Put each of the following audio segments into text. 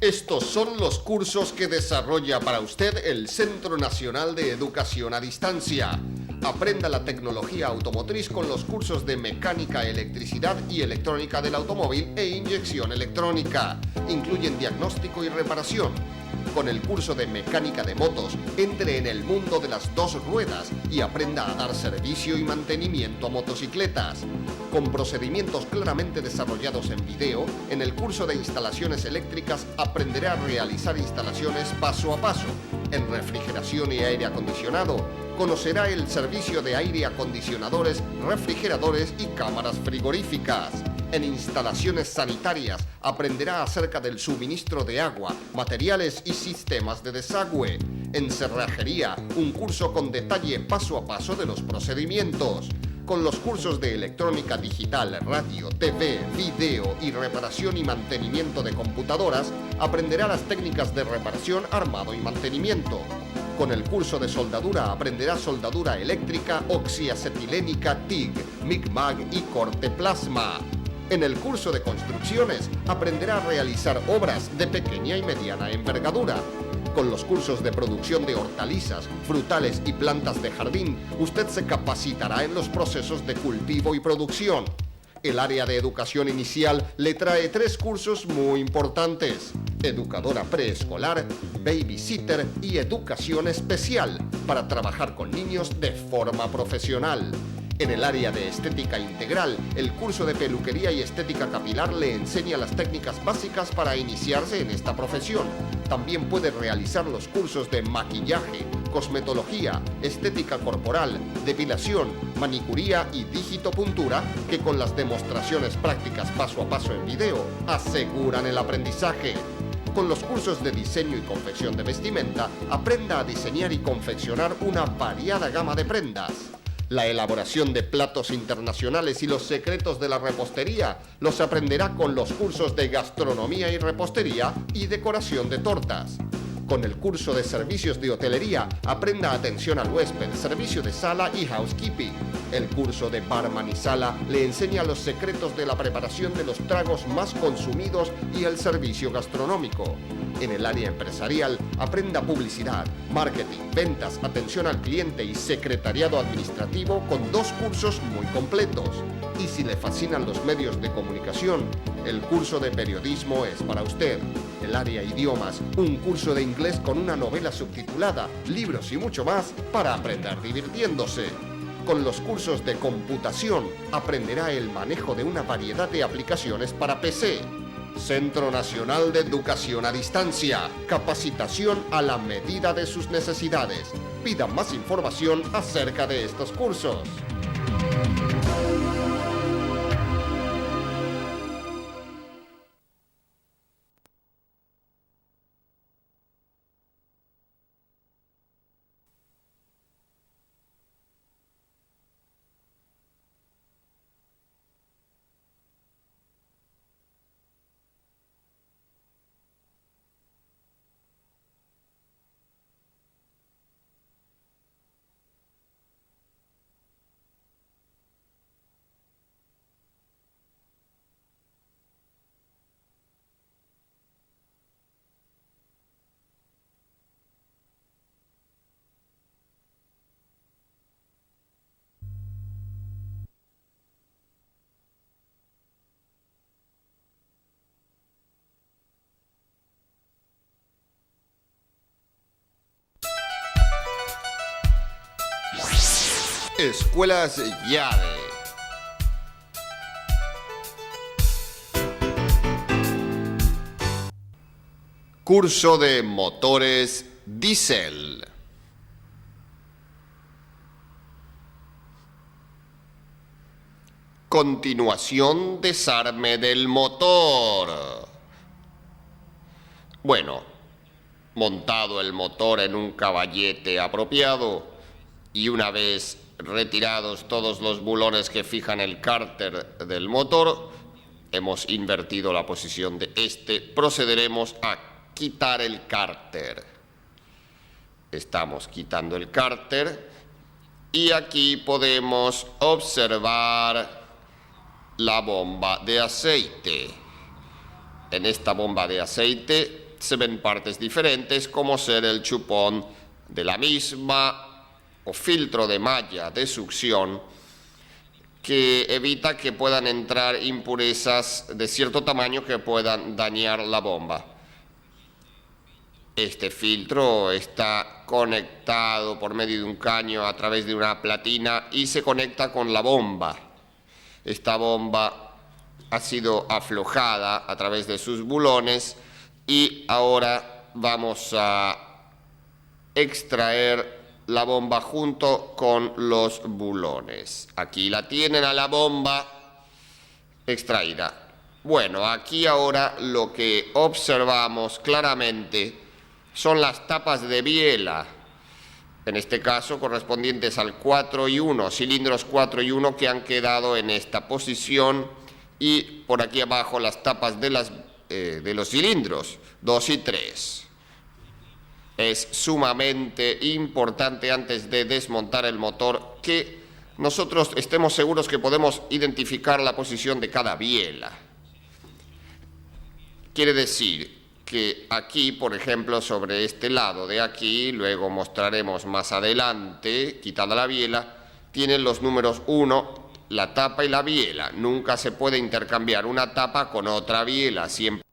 Estos son los cursos que desarrolla para usted el Centro Nacional de Educación a Distancia. Aprenda la tecnología automotriz con los cursos de mecánica, electricidad y electrónica del automóvil e inyección electrónica. Incluyen diagnóstico y reparación. Con el curso de mecánica de motos, entre en el mundo de las dos ruedas y aprenda a dar servicio y mantenimiento a motocicletas. Con procedimientos claramente desarrollados en video, en el curso de instalaciones eléctricas aprenderá a realizar instalaciones paso a paso. En refrigeración y aire acondicionado, conocerá el servicio de aire acondicionadores, refrigeradores y cámaras frigoríficas. En instalaciones sanitarias aprenderá acerca del suministro de agua, materiales y sistemas de desagüe. En cerrajería, un curso con detalle paso a paso de los procedimientos. Con los cursos de electrónica digital, radio, TV, video y reparación y mantenimiento de computadoras, aprenderá las técnicas de reparación, armado y mantenimiento. Con el curso de soldadura aprenderá soldadura eléctrica, oxiacetilénica, TIG, MIG-MAG y corte plasma. En el curso de construcciones aprenderá a realizar obras de pequeña y mediana envergadura. Con los cursos de producción de hortalizas, frutales y plantas de jardín, usted se capacitará en los procesos de cultivo y producción. El área de educación inicial le trae 3 cursos muy importantes: educadora preescolar, babysitter y educación especial, para trabajar con niños de forma profesional. En el área de estética integral, el curso de peluquería y estética capilar le enseña las técnicas básicas para iniciarse en esta profesión. También puede realizar los cursos de maquillaje, cosmetología, estética corporal, depilación, manicuría y digitopuntura, que con las demostraciones prácticas paso a paso en video aseguran el aprendizaje. Con los cursos de diseño y confección de vestimenta, aprenda a diseñar y confeccionar una variada gama de prendas. La elaboración de platos internacionales y los secretos de la repostería los aprenderá con los cursos de gastronomía y repostería y decoración de tortas. Con el curso de servicios de hotelería, aprenda atención al huésped, servicio de sala y housekeeping. El curso de barman y sala le enseña los secretos de la preparación de los tragos más consumidos y el servicio gastronómico. En el área empresarial, aprenda publicidad, marketing, ventas, atención al cliente y secretariado administrativo con 2 cursos muy completos. Y si le fascinan los medios de comunicación, el curso de periodismo es para usted. El área idiomas, un curso de inglés con una novela subtitulada, libros y mucho más para aprender divirtiéndose. Con los cursos de computación, aprenderá el manejo de una variedad de aplicaciones para PC. Centro Nacional de Educación a Distancia. Capacitación a la medida de sus necesidades. Pida más información acerca de estos cursos. Escuelas llave. Curso de motores diésel. Continuación, desarme del motor. Bueno, montado el motor en un caballete apropiado y una vez retirados todos los bulones que fijan el cárter del motor, hemos invertido la posición de este, procederemos a quitar el cárter. Estamos quitando el cárter y aquí podemos observar la bomba de aceite. En esta bomba de aceite se ven partes diferentes, como ser el chupón de la misma o filtro de malla de succión que evita que puedan entrar impurezas de cierto tamaño que puedan dañar la bomba. Este filtro está conectado por medio de un caño a través de una platina y se conecta con la bomba. Esta bomba ha sido aflojada a través de sus bulones y ahora vamos a extraer la bomba junto con los bulones. Aquí la tienen a la bomba extraída. Bueno, aquí ahora lo que observamos claramente son las tapas de biela, en este caso correspondientes al 4 y 1, cilindros 4 y 1 que han quedado en esta posición, y por aquí abajo las tapas de los cilindros 2 y 3. Es sumamente importante antes de desmontar el motor que nosotros estemos seguros que podemos identificar la posición de cada biela. Quiere decir que aquí, por ejemplo, sobre este lado de aquí, luego mostraremos más adelante, quitada la biela, tienen los números 1, la tapa y la biela. Nunca se puede intercambiar una tapa con otra biela, siempre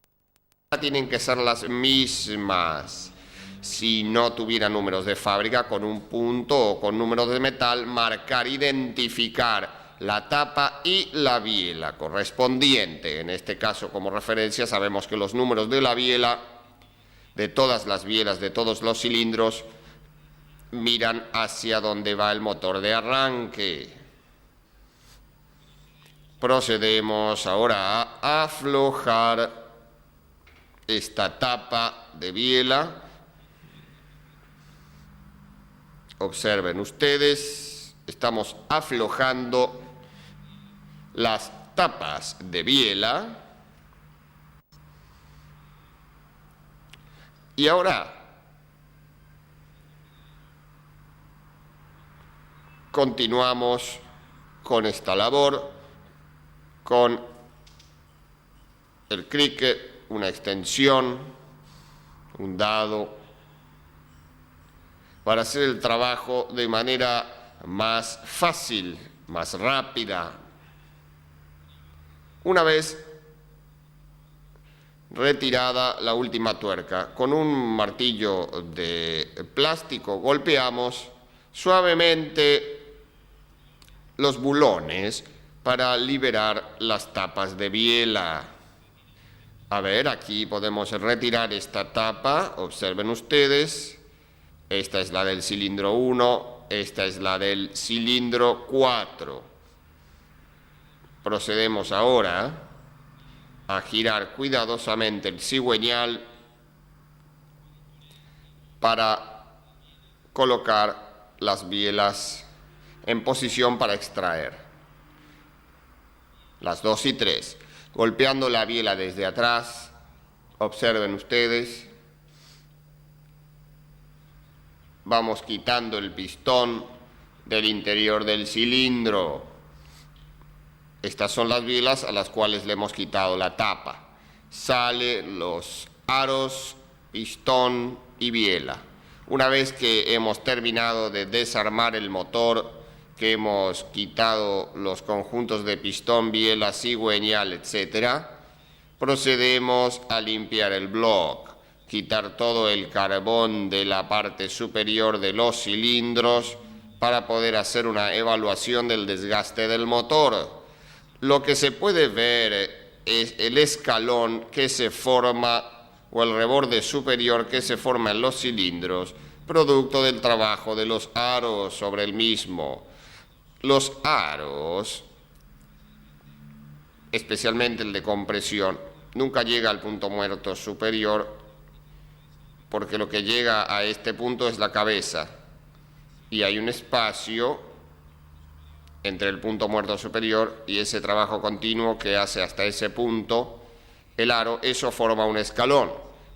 tienen que ser las mismas. Si no tuviera números de fábrica, con un punto o con números de metal, marcar, identificar la tapa y la biela correspondiente. En este caso, como referencia, sabemos que los números de la biela, de todas las bielas, de todos los cilindros, miran hacia donde va el motor de arranque. Procedemos ahora a aflojar esta tapa de biela. Observen ustedes, estamos aflojando las tapas de biela. Y ahora continuamos con esta labor con el cricket, una extensión, un dado, para hacer el trabajo de manera más fácil, más rápida. Una vez retirada la última tuerca, con un martillo de plástico golpeamos suavemente los bulones para liberar las tapas de biela. A ver, aquí podemos retirar esta tapa, observen ustedes. Esta es la del cilindro 1, esta es la del cilindro 4. Procedemos ahora a girar cuidadosamente el cigüeñal para colocar las bielas en posición para extraer. Las 2 y 3. Golpeando la biela desde atrás, observen ustedes. Vamos quitando el pistón del interior del cilindro. Estas son las bielas a las cuales le hemos quitado la tapa. Salen los aros, pistón y biela. Una vez que hemos terminado de desarmar el motor, que hemos quitado los conjuntos de pistón, biela, cigüeñal, etc., procedemos a limpiar el bloque. Quitar todo el carbón de la parte superior de los cilindros para poder hacer una evaluación del desgaste del motor. Lo que se puede ver es el escalón que se forma o el reborde superior que se forma en los cilindros, producto del trabajo de los aros sobre el mismo. Los aros, especialmente el de compresión, nunca llega al punto muerto superior, porque lo que llega a este punto es la cabeza y hay un espacio entre el punto muerto superior y ese trabajo continuo que hace hasta ese punto el aro. Eso forma un escalón.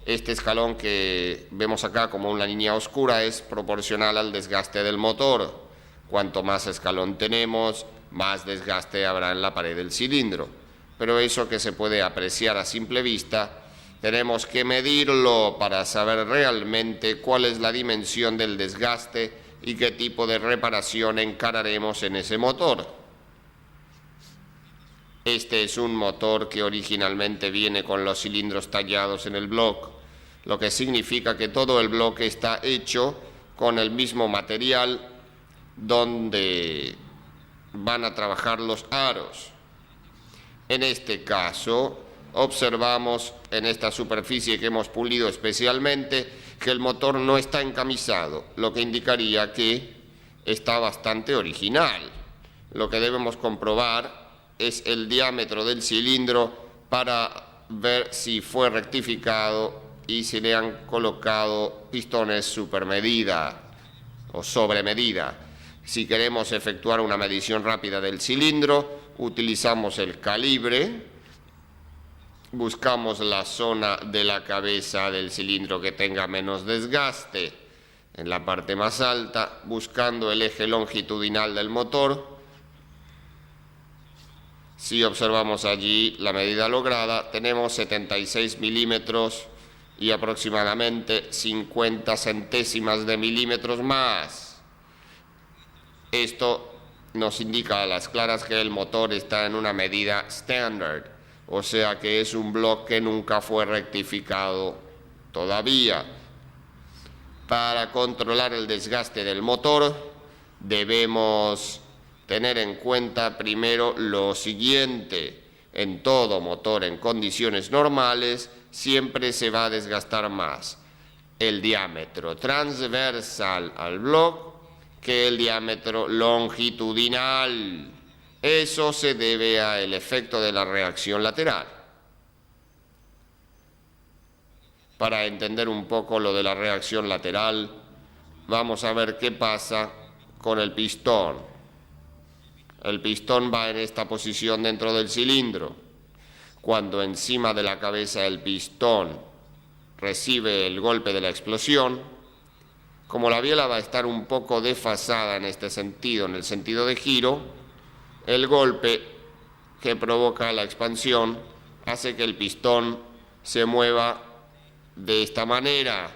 Este escalón que vemos acá como una línea oscura es proporcional al desgaste del motor. Cuanto más escalón tenemos, más desgaste habrá en la pared del cilindro. Pero eso que se puede apreciar a simple vista Tenemos que medirlo para saber realmente cuál es la dimensión del desgaste y qué tipo de reparación encararemos en ese motor. Este es un motor que originalmente viene con los cilindros tallados en el bloque, lo que significa que todo el bloque está hecho con el mismo material donde van a trabajar los aros. En este caso, observamos en esta superficie que hemos pulido especialmente que el motor no está encamisado, lo que indicaría que está bastante original. Lo que debemos comprobar es el diámetro del cilindro para ver si fue rectificado y si le han colocado pistones supermedida o sobremedida. Si queremos efectuar una medición rápida del cilindro, utilizamos el calibre, buscamos la zona de la cabeza del cilindro que tenga menos desgaste en la parte más alta, buscando el eje longitudinal del motor. Si observamos allí la medida lograda, tenemos 76 milímetros y aproximadamente 50 centésimas de milímetros más. Esto nos indica a las claras que el motor está en una medida estándar, o sea que es un bloque que nunca fue rectificado todavía. Para controlar el desgaste del motor debemos tener en cuenta primero lo siguiente: en todo motor en condiciones normales siempre se va a desgastar más el diámetro transversal al bloque que el diámetro longitudinal. Eso se debe al efecto de la reacción lateral. Para entender un poco lo de la reacción lateral, vamos a ver qué pasa con el pistón. El pistón va en esta posición dentro del cilindro. Cuando encima de la cabeza del pistón recibe el golpe de la explosión, como la biela va a estar un poco desfasada en este sentido, en el sentido de giro, el golpe que provoca la expansión hace que el pistón se mueva de esta manera.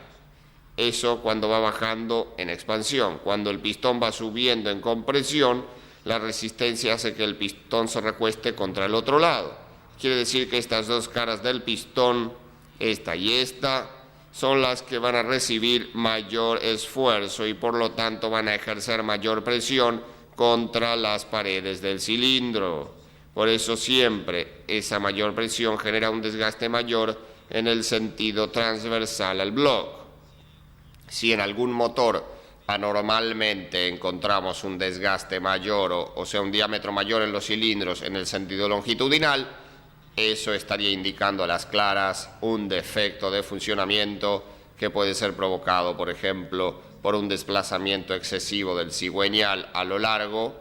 Eso cuando va bajando en expansión. Cuando el pistón va subiendo en compresión, la resistencia hace que el pistón se recueste contra el otro lado. Quiere decir que estas dos caras del pistón, esta y esta, son las que van a recibir mayor esfuerzo y por lo tanto van a ejercer mayor presión contra las paredes del cilindro. Por eso siempre esa mayor presión genera un desgaste mayor en el sentido transversal al bloque. Si en algún motor anormalmente encontramos un desgaste mayor, o sea un diámetro mayor en los cilindros en el sentido longitudinal, eso estaría indicando a las claras un defecto de funcionamiento que puede ser provocado, por ejemplo, por un desplazamiento excesivo del cigüeñal a lo largo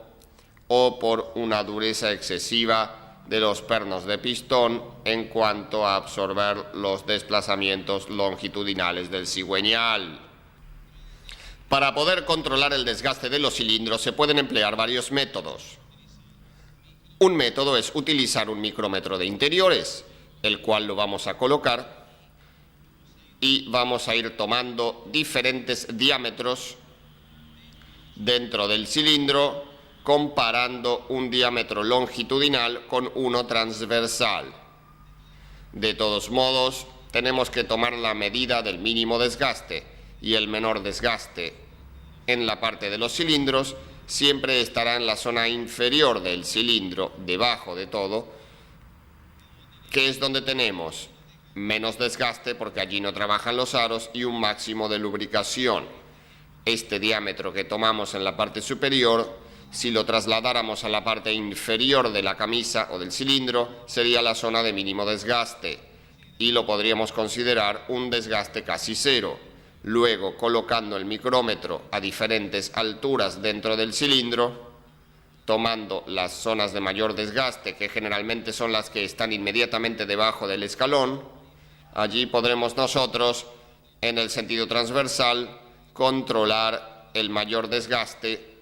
o por una dureza excesiva de los pernos de pistón en cuanto a absorber los desplazamientos longitudinales del cigüeñal. Para poder controlar el desgaste de los cilindros se pueden emplear varios métodos. Un método es utilizar un micrómetro de interiores, el cual lo vamos a colocar y vamos a ir tomando diferentes diámetros dentro del cilindro, comparando un diámetro longitudinal con uno transversal. De todos modos, tenemos que tomar la medida del mínimo desgaste y el menor desgaste en la parte de los cilindros siempre estará en la zona inferior del cilindro, debajo de todo, que es donde tenemos menos desgaste porque allí no trabajan los aros y un máximo de lubricación. Este diámetro que tomamos en la parte superior, si lo trasladáramos a la parte inferior de la camisa o del cilindro, sería la zona de mínimo desgaste y lo podríamos considerar un desgaste casi cero. Luego, colocando el micrómetro a diferentes alturas dentro del cilindro, tomando las zonas de mayor desgaste, que generalmente son las que están inmediatamente debajo del escalón, allí podremos nosotros, en el sentido transversal, controlar el mayor desgaste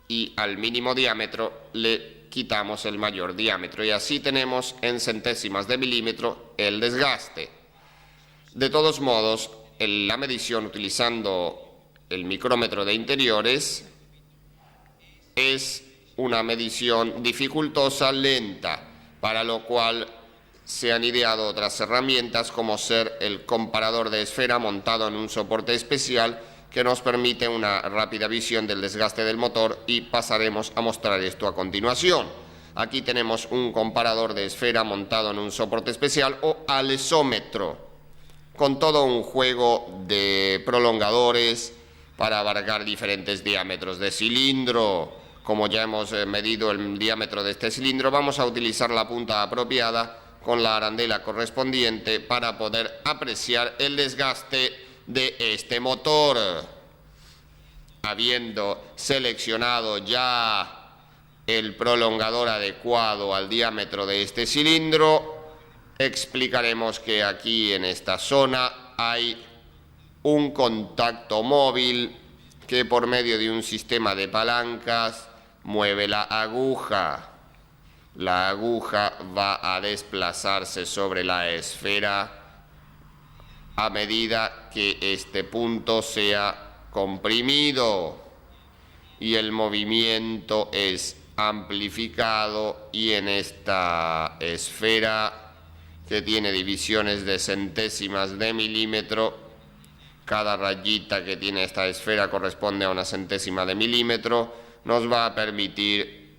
y al mínimo diámetro le quitamos el mayor diámetro y así tenemos en centésimas de milímetro el desgaste. De todos modos, la medición utilizando el micrómetro de interiores es una medición dificultosa, lenta, para lo cual se han ideado otras herramientas como ser el comparador de esfera montado en un soporte especial que nos permite una rápida visión del desgaste del motor, y pasaremos a mostrar esto a continuación. Aquí tenemos un comparador de esfera montado en un soporte especial o alesómetro, con todo un juego de prolongadores para abarcar diferentes diámetros de cilindro. Como ya hemos medido el diámetro de este cilindro, vamos a utilizar la punta apropiada con la arandela correspondiente para poder apreciar el desgaste de este motor. Habiendo seleccionado ya el prolongador adecuado al diámetro de este cilindro, explicaremos que aquí en esta zona hay un contacto móvil que por medio de un sistema de palancas mueve la aguja. La aguja va a desplazarse sobre la esfera a medida que este punto sea comprimido, y el movimiento es amplificado, y en esta esfera, que tiene divisiones de centésimas de milímetro, cada rayita que tiene esta esfera corresponde a una centésima de milímetro, nos va a permitir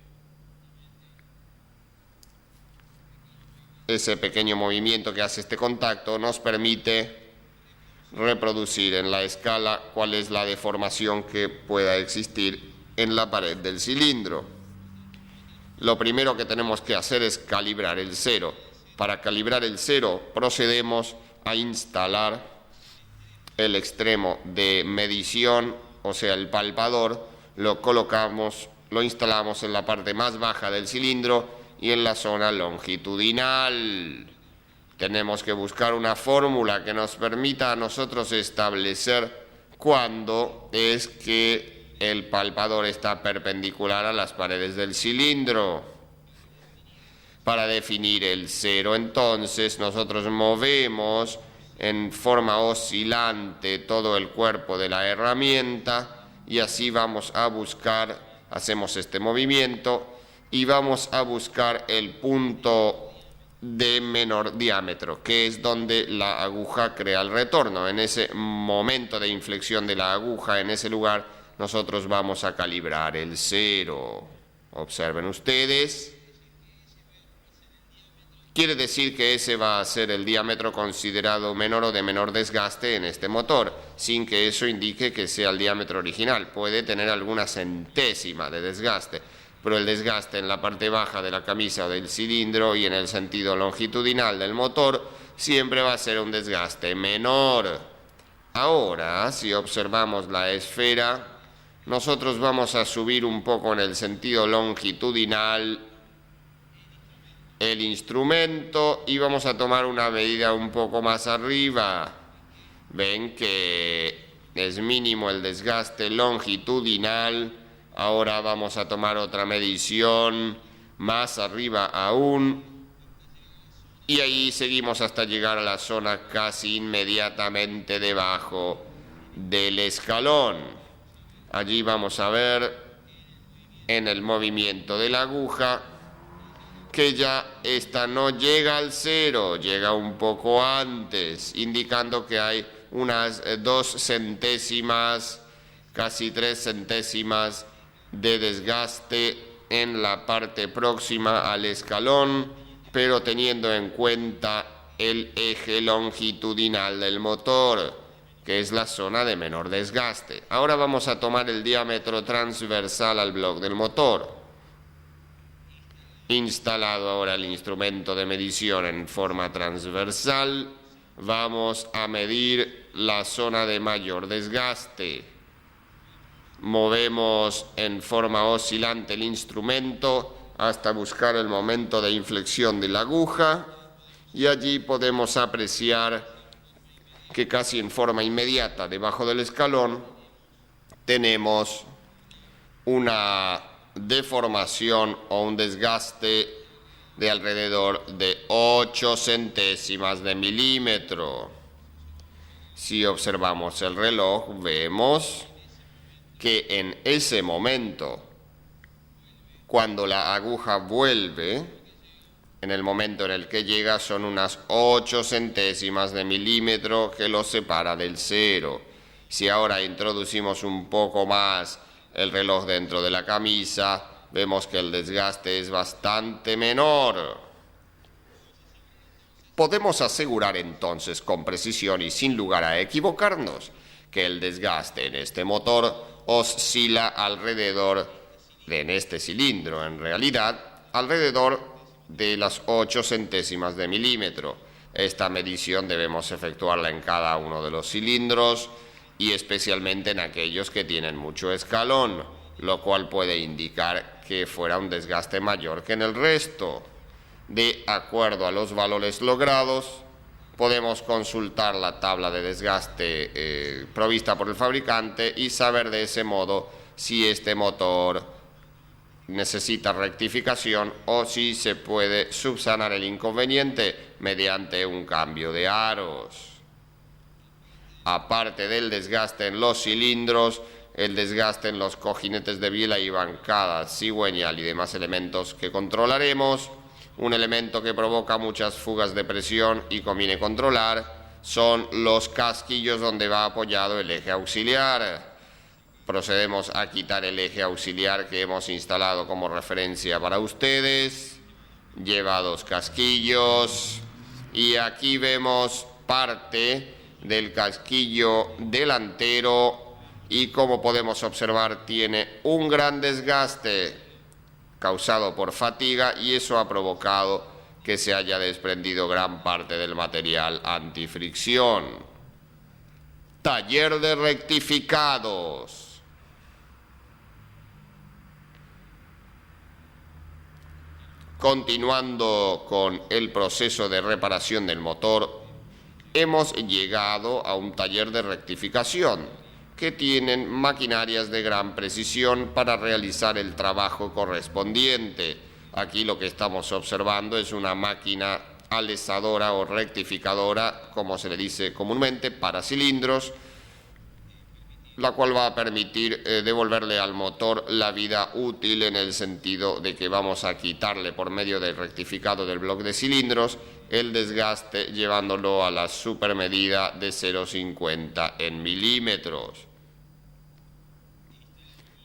ese pequeño movimiento que hace este contacto, nos permite reproducir en la escala cuál es la deformación que pueda existir en la pared del cilindro. Lo primero que tenemos que hacer es calibrar el cero. Para calibrar el cero procedemos a instalar el extremo de medición, o sea el palpador, lo colocamos, lo instalamos en la parte más baja del cilindro y en la zona longitudinal. Tenemos que buscar una fórmula que nos permita a nosotros establecer cuándo es que el palpador está perpendicular a las paredes del cilindro. Para definir el cero, entonces, nosotros movemos en forma oscilante todo el cuerpo de la herramienta, y así vamos a buscar, hacemos este movimiento y vamos a buscar el punto de menor diámetro, que es donde la aguja crea el retorno. En ese momento de inflexión de la aguja, en ese lugar, nosotros vamos a calibrar el cero. Observen ustedes. Quiere decir que ese va a ser el diámetro considerado menor o de menor desgaste en este motor, sin que eso indique que sea el diámetro original. Puede tener alguna centésima de desgaste, pero el desgaste en la parte baja de la camisa o del cilindro y en el sentido longitudinal del motor siempre va a ser un desgaste menor. Ahora, si observamos la esfera, nosotros vamos a subir un poco en el sentido longitudinal el instrumento y vamos a tomar una medida un poco más arriba. Ven que es mínimo el desgaste longitudinal. Ahora vamos a tomar otra medición más arriba aún, y ahí seguimos hasta llegar a la zona casi inmediatamente debajo del escalón. Allí vamos a ver en el movimiento de la aguja que ya esta no llega al cero, llega un poco antes, indicando que hay unas 2 centésimas, casi 3 centésimas de desgaste en la parte próxima al escalón, pero teniendo en cuenta el eje longitudinal del motor, que es la zona de menor desgaste. Ahora vamos a tomar el diámetro transversal al bloque del motor. Instalado ahora el instrumento de medición en forma transversal, vamos a medir la zona de mayor desgaste. Movemos en forma oscilante el instrumento hasta buscar el momento de inflexión de la aguja, y allí podemos apreciar que casi en forma inmediata debajo del escalón tenemos una deformación o un desgaste de alrededor de 8 centésimas de milímetro. Si observamos el reloj, vemos que en ese momento, cuando la aguja vuelve, en el momento en el que llega son unas 8 centésimas de milímetro que lo separa del cero. Si ahora introducimos un poco más el reloj dentro de la camisa, vemos que el desgaste es bastante menor. Podemos asegurar entonces con precisión y sin lugar a equivocarnos que el desgaste en este motor oscila alrededor en este cilindro, en realidad, alrededor de las 8 centésimas de milímetro. Esta medición debemos efectuarla en cada uno de los cilindros y especialmente en aquellos que tienen mucho escalón, lo cual puede indicar que fuera un desgaste mayor que en el resto. De acuerdo a los valores logrados, podemos consultar la tabla de desgaste provista por el fabricante y saber de ese modo si este motor necesita rectificación o si se puede subsanar el inconveniente mediante un cambio de aros. Aparte del desgaste en los cilindros, el desgaste en los cojinetes de biela y bancadas, cigüeñal y demás elementos que controlaremos. Un elemento que provoca muchas fugas de presión y conviene controlar son los casquillos donde va apoyado el eje auxiliar. Procedemos a quitar el eje auxiliar que hemos instalado como referencia para ustedes. Lleva 2 casquillos y aquí vemos parte del casquillo delantero y como podemos observar tiene un gran desgaste causado por fatiga y eso ha provocado que se haya desprendido gran parte del material antifricción. Taller de rectificados. Continuando con el proceso de reparación del motor, hemos llegado a un taller de rectificación que tienen maquinarias de gran precisión para realizar el trabajo correspondiente. Aquí lo que estamos observando es una máquina alesadora o rectificadora, como se le dice comúnmente, para cilindros, la cual va a permitir devolverle al motor la vida útil en el sentido de que vamos a quitarle por medio del rectificado del bloque de cilindros el desgaste llevándolo a la supermedida de 0,50 en milímetros.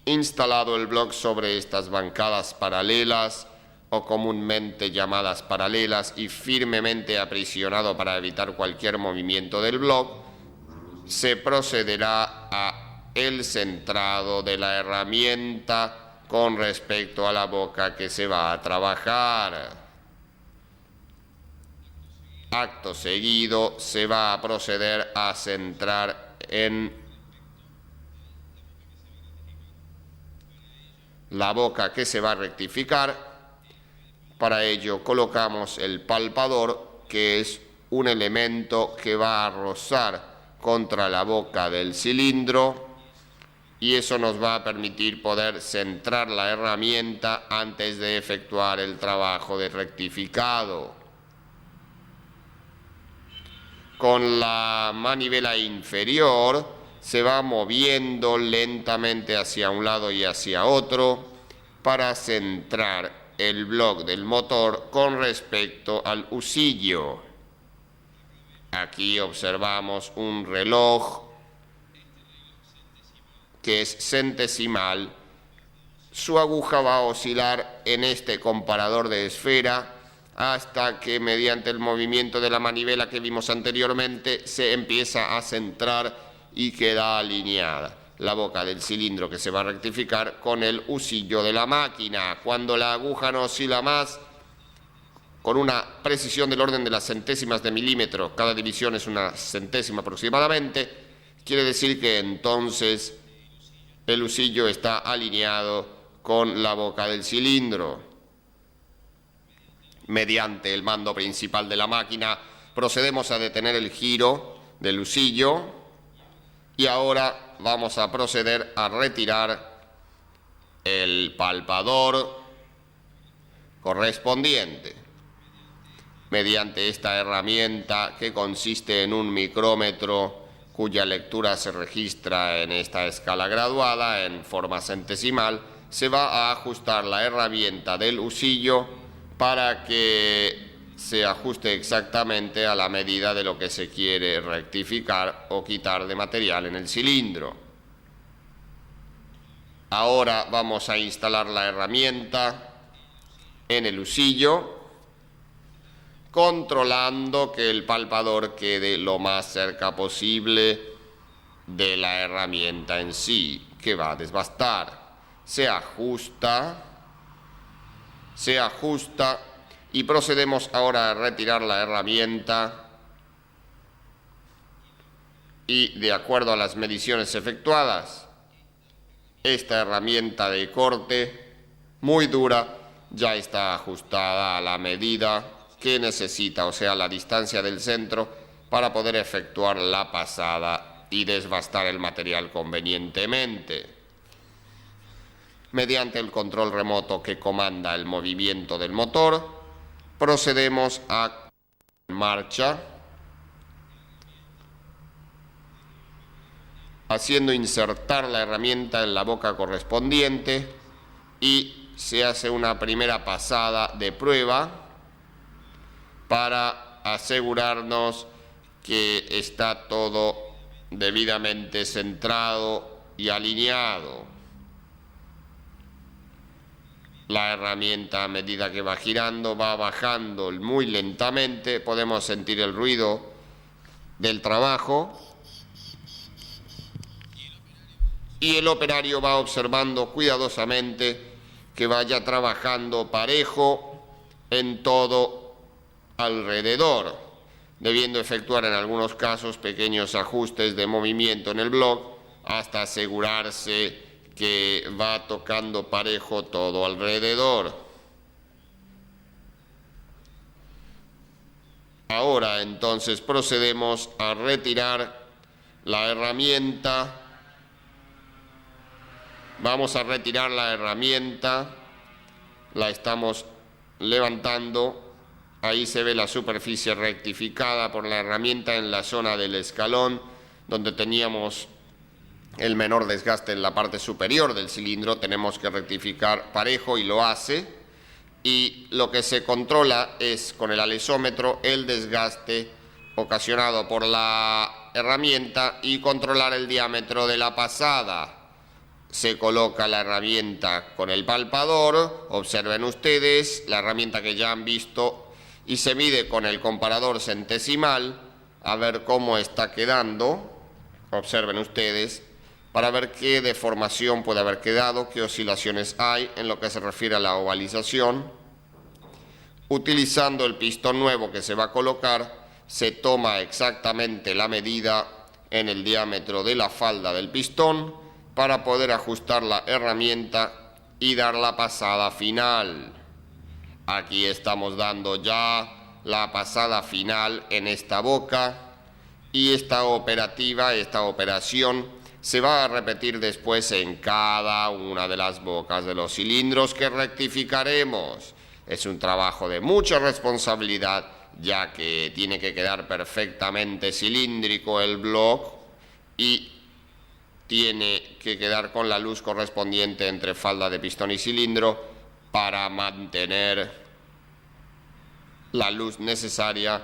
Instalado el bloque sobre estas bancadas paralelas o comúnmente llamadas paralelas y firmemente aprisionado para evitar cualquier movimiento del bloque, se procederá a el centrado de la herramienta con respecto a la boca que se va a trabajar. Acto seguido se va a proceder a centrar en la boca que se va a rectificar. Para ello colocamos el palpador, que es un elemento que va a rozar contra la boca del cilindro y eso nos va a permitir poder centrar la herramienta antes de efectuar el trabajo de rectificado. Con la manivela inferior se va moviendo lentamente hacia un lado y hacia otro para centrar el bloque del motor con respecto al husillo. Aquí observamos un reloj que es centesimal. Su aguja va a oscilar en este comparador de esfera hasta que mediante el movimiento de la manivela que vimos anteriormente se empieza a centrar y queda alineada la boca del cilindro que se va a rectificar con el husillo de la máquina. Cuando la aguja no oscila más, con una precisión del orden de las centésimas de milímetro, cada división es una centésima aproximadamente, quiere decir que entonces el husillo está alineado con la boca del cilindro. Mediante el mando principal de la máquina procedemos a detener el giro del husillo y ahora vamos a proceder a retirar el palpador correspondiente. Mediante esta herramienta que consiste en un micrómetro cuya lectura se registra en esta escala graduada en forma centesimal, se va a ajustar la herramienta del husillo para que se ajuste exactamente a la medida de lo que se quiere rectificar o quitar de material en el cilindro. Ahora vamos a instalar la herramienta en el husillo, controlando que el palpador quede lo más cerca posible de la herramienta en sí, que va a desbastar. Se ajusta y procedemos ahora a retirar la herramienta y, de acuerdo a las mediciones efectuadas, esta herramienta de corte muy dura ya está ajustada a la medida que necesita, o sea, la distancia del centro, para poder efectuar la pasada y desbastar el material convenientemente. Mediante el control remoto que comanda el movimiento del motor, procedemos a en marcha, haciendo insertar la herramienta en la boca correspondiente, y se hace una primera pasada de prueba para asegurarnos que está todo debidamente centrado y alineado. La herramienta, a medida que va girando, va bajando muy lentamente. Podemos sentir el ruido del trabajo. Y el operario va observando cuidadosamente que vaya trabajando parejo en todo alrededor, debiendo efectuar en algunos casos pequeños ajustes de movimiento en el block hasta asegurarse que va tocando parejo todo alrededor. Ahora entonces procedemos a retirar la herramienta. Vamos a retirar la herramienta, la estamos levantando. Ahí se ve la superficie rectificada por la herramienta en la zona del escalón, donde teníamos el menor desgaste en la parte superior del cilindro. Tenemos que rectificar parejo y lo hace. Y lo que se controla es con el alesómetro el desgaste ocasionado por la herramienta y controlar el diámetro de la pasada. Se coloca la herramienta con el palpador, observen ustedes, la herramienta que ya han visto, y se mide con el comparador centesimal a ver cómo está quedando, observen ustedes, para ver qué deformación puede haber quedado, qué oscilaciones hay en lo que se refiere a la ovalización. Utilizando el pistón nuevo que se va a colocar, se toma exactamente la medida en el diámetro de la falda del pistón para poder ajustar la herramienta y dar la pasada final. Aquí estamos dando ya la pasada final en esta boca, y esta operación se va a repetir después en cada una de las bocas de los cilindros que rectificaremos. Es un trabajo de mucha responsabilidad, ya que tiene que quedar perfectamente cilíndrico el block y tiene que quedar con la luz correspondiente entre falda de pistón y cilindro para mantener la luz necesaria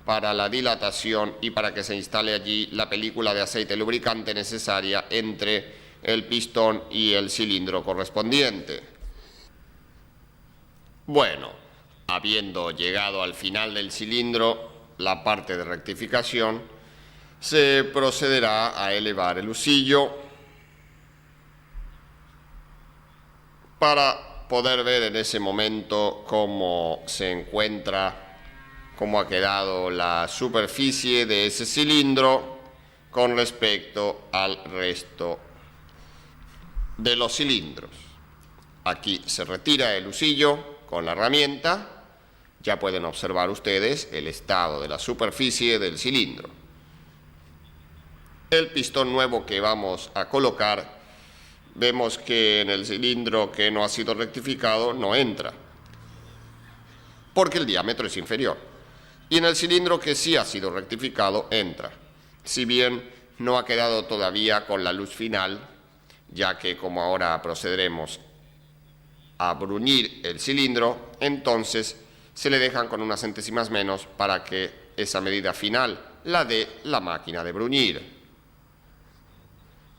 para la dilatación y para que se instale allí la película de aceite lubricante necesaria entre el pistón y el cilindro correspondiente. Bueno, habiendo llegado al final del cilindro, la parte de rectificación, se procederá a elevar el husillo para poder ver en ese momento cómo se encuentra, cómo ha quedado la superficie de ese cilindro con respecto al resto de los cilindros. Aquí se retira el husillo con la herramienta. Ya pueden observar ustedes el estado de la superficie del cilindro. El pistón nuevo que vamos a colocar, vemos que en el cilindro que no ha sido rectificado no entra, porque el diámetro es inferior. Y en el cilindro que sí ha sido rectificado entra. Si bien no ha quedado todavía con la luz final, ya que como ahora procederemos a bruñir el cilindro, entonces se le dejan con unas centésimas menos para que esa medida final la dé la máquina de bruñir.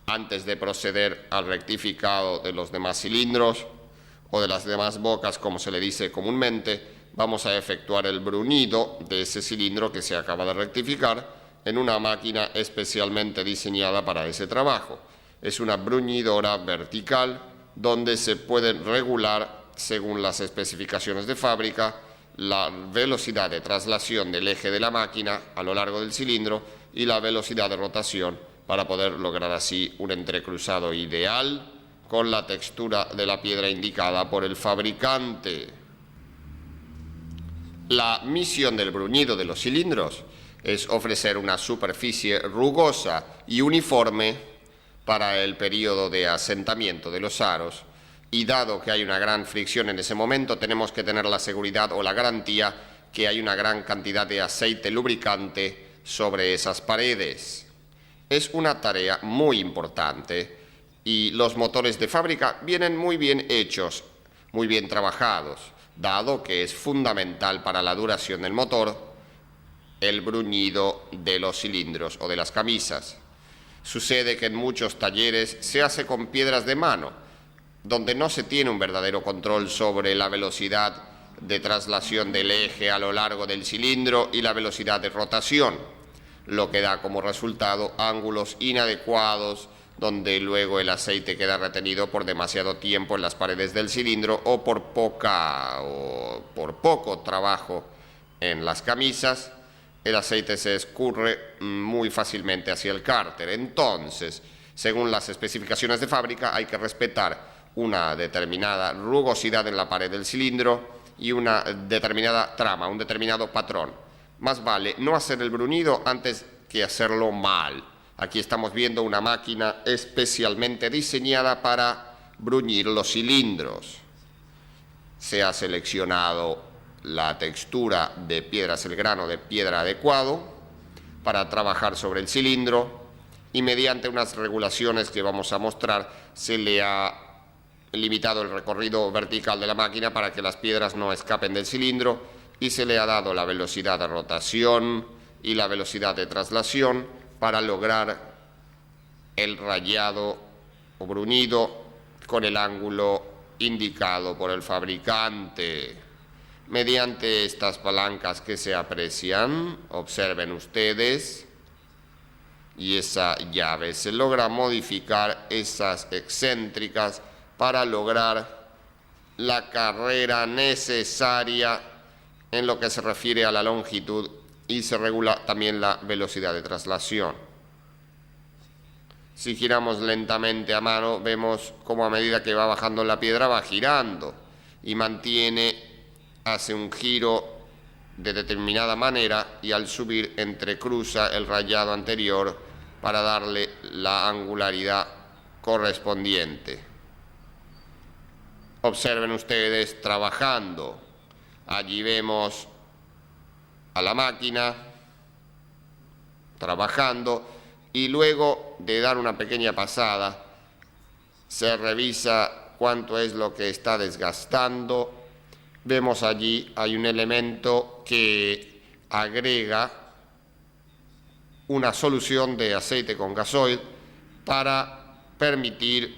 Antes de proceder al rectificado de los demás cilindros o de las demás bocas, como se le dice comúnmente, vamos a efectuar el bruñido de ese cilindro que se acaba de rectificar en una máquina especialmente diseñada para ese trabajo. Es una bruñidora vertical donde se puede regular, según las especificaciones de fábrica, la velocidad de traslación del eje de la máquina a lo largo del cilindro y la velocidad de rotación para poder lograr así un entrecruzado ideal con la textura de la piedra indicada por el fabricante. La misión del bruñido de los cilindros es ofrecer una superficie rugosa y uniforme para el periodo de asentamiento de los aros, y dado que hay una gran fricción en ese momento, tenemos que tener la seguridad o la garantía que hay una gran cantidad de aceite lubricante sobre esas paredes. Es una tarea muy importante y los motores de fábrica vienen muy bien hechos, muy bien trabajados, dado que es fundamental para la duración del motor el bruñido de los cilindros o de las camisas. Sucede que en muchos talleres se hace con piedras de mano, donde no se tiene un verdadero control sobre la velocidad de traslación del eje a lo largo del cilindro y la velocidad de rotación, lo que da como resultado ángulos inadecuados, donde luego el aceite queda retenido por demasiado tiempo en las paredes del cilindro o por poco trabajo en las camisas. El aceite se escurre muy fácilmente hacia el cárter. Entonces, según las especificaciones de fábrica, hay que respetar una determinada rugosidad en la pared del cilindro y una determinada trama, un determinado patrón. Más vale no hacer el bruñido antes que hacerlo mal. Aquí estamos viendo una máquina especialmente diseñada para bruñir los cilindros. Se ha seleccionado la textura de piedras, el grano de piedra adecuado para trabajar sobre el cilindro, y mediante unas regulaciones que vamos a mostrar se le ha limitado el recorrido vertical de la máquina para que las piedras no escapen del cilindro, y se le ha dado la velocidad de rotación y la velocidad de traslación para lograr el rayado o bruñido con el ángulo indicado por el fabricante. Mediante estas palancas que se aprecian, observen ustedes, y esa llave se logra modificar esas excéntricas para lograr la carrera necesaria en lo que se refiere a la longitud, y se regula también la velocidad de traslación. Si giramos lentamente a mano, vemos cómo a medida que va bajando la piedra va girando y hace un giro de determinada manera, y al subir entrecruza el rayado anterior para darle la angularidad correspondiente. Observen ustedes trabajando. Allí vemos a la máquina trabajando, y luego de dar una pequeña pasada se revisa cuánto es lo que está desgastando. Vemos allí hay un elemento que agrega una solución de aceite con gasoil para permitir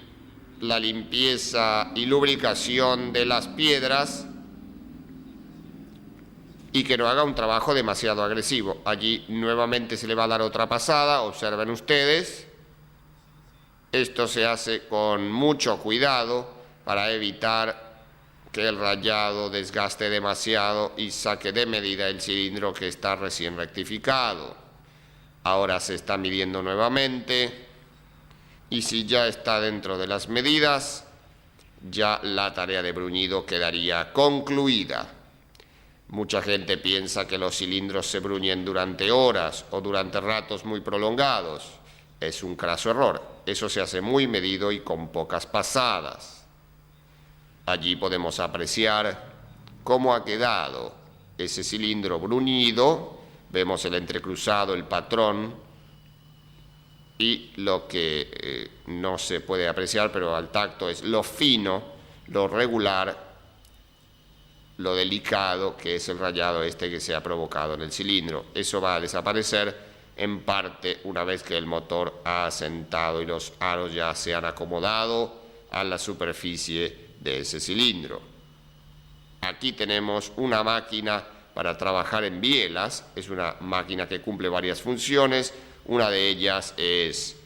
la limpieza y lubricación de las piedras y que no haga un trabajo demasiado agresivo. Allí nuevamente se le va a dar otra pasada, observen ustedes. Esto se hace con mucho cuidado para evitar que el rayado desgaste demasiado y saque de medida el cilindro que está recién rectificado. Ahora se está midiendo nuevamente, y si ya está dentro de las medidas, ya la tarea de bruñido quedaría concluida. Mucha gente piensa que los cilindros se bruñen durante horas o durante ratos muy prolongados. Es un craso error. Eso se hace muy medido y con pocas pasadas. Allí podemos apreciar cómo ha quedado ese cilindro bruñido. Vemos el entrecruzado, el patrón, y lo que no se puede apreciar, pero al tacto, es lo fino, lo regular, lo delicado que es el rayado que se ha provocado en el cilindro. Eso va a desaparecer en parte una vez que el motor ha asentado y los aros ya se han acomodado a la superficie de ese cilindro. Aquí tenemos una máquina para trabajar en bielas. Es una máquina que cumple varias funciones. Una de ellas es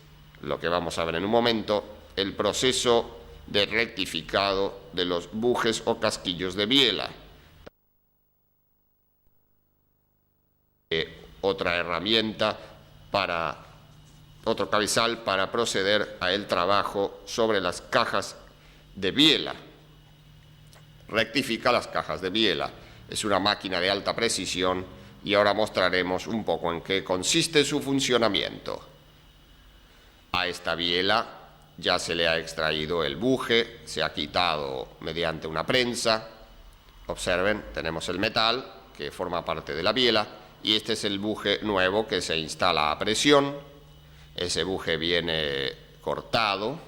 lo que vamos a ver en un momento, el proceso de rectificado de los bujes o casquillos de biela. Otra herramienta otro cabezal para proceder a el trabajo sobre las cajas de biela. Rectifica las cajas de biela. Es una máquina de alta precisión y ahora mostraremos un poco en qué consiste su funcionamiento. A esta biela ya se le ha extraído el buje, se ha quitado mediante una prensa. Observen, tenemos el metal que forma parte de la biela y este es el buje nuevo que se instala a presión. Ese buje viene cortado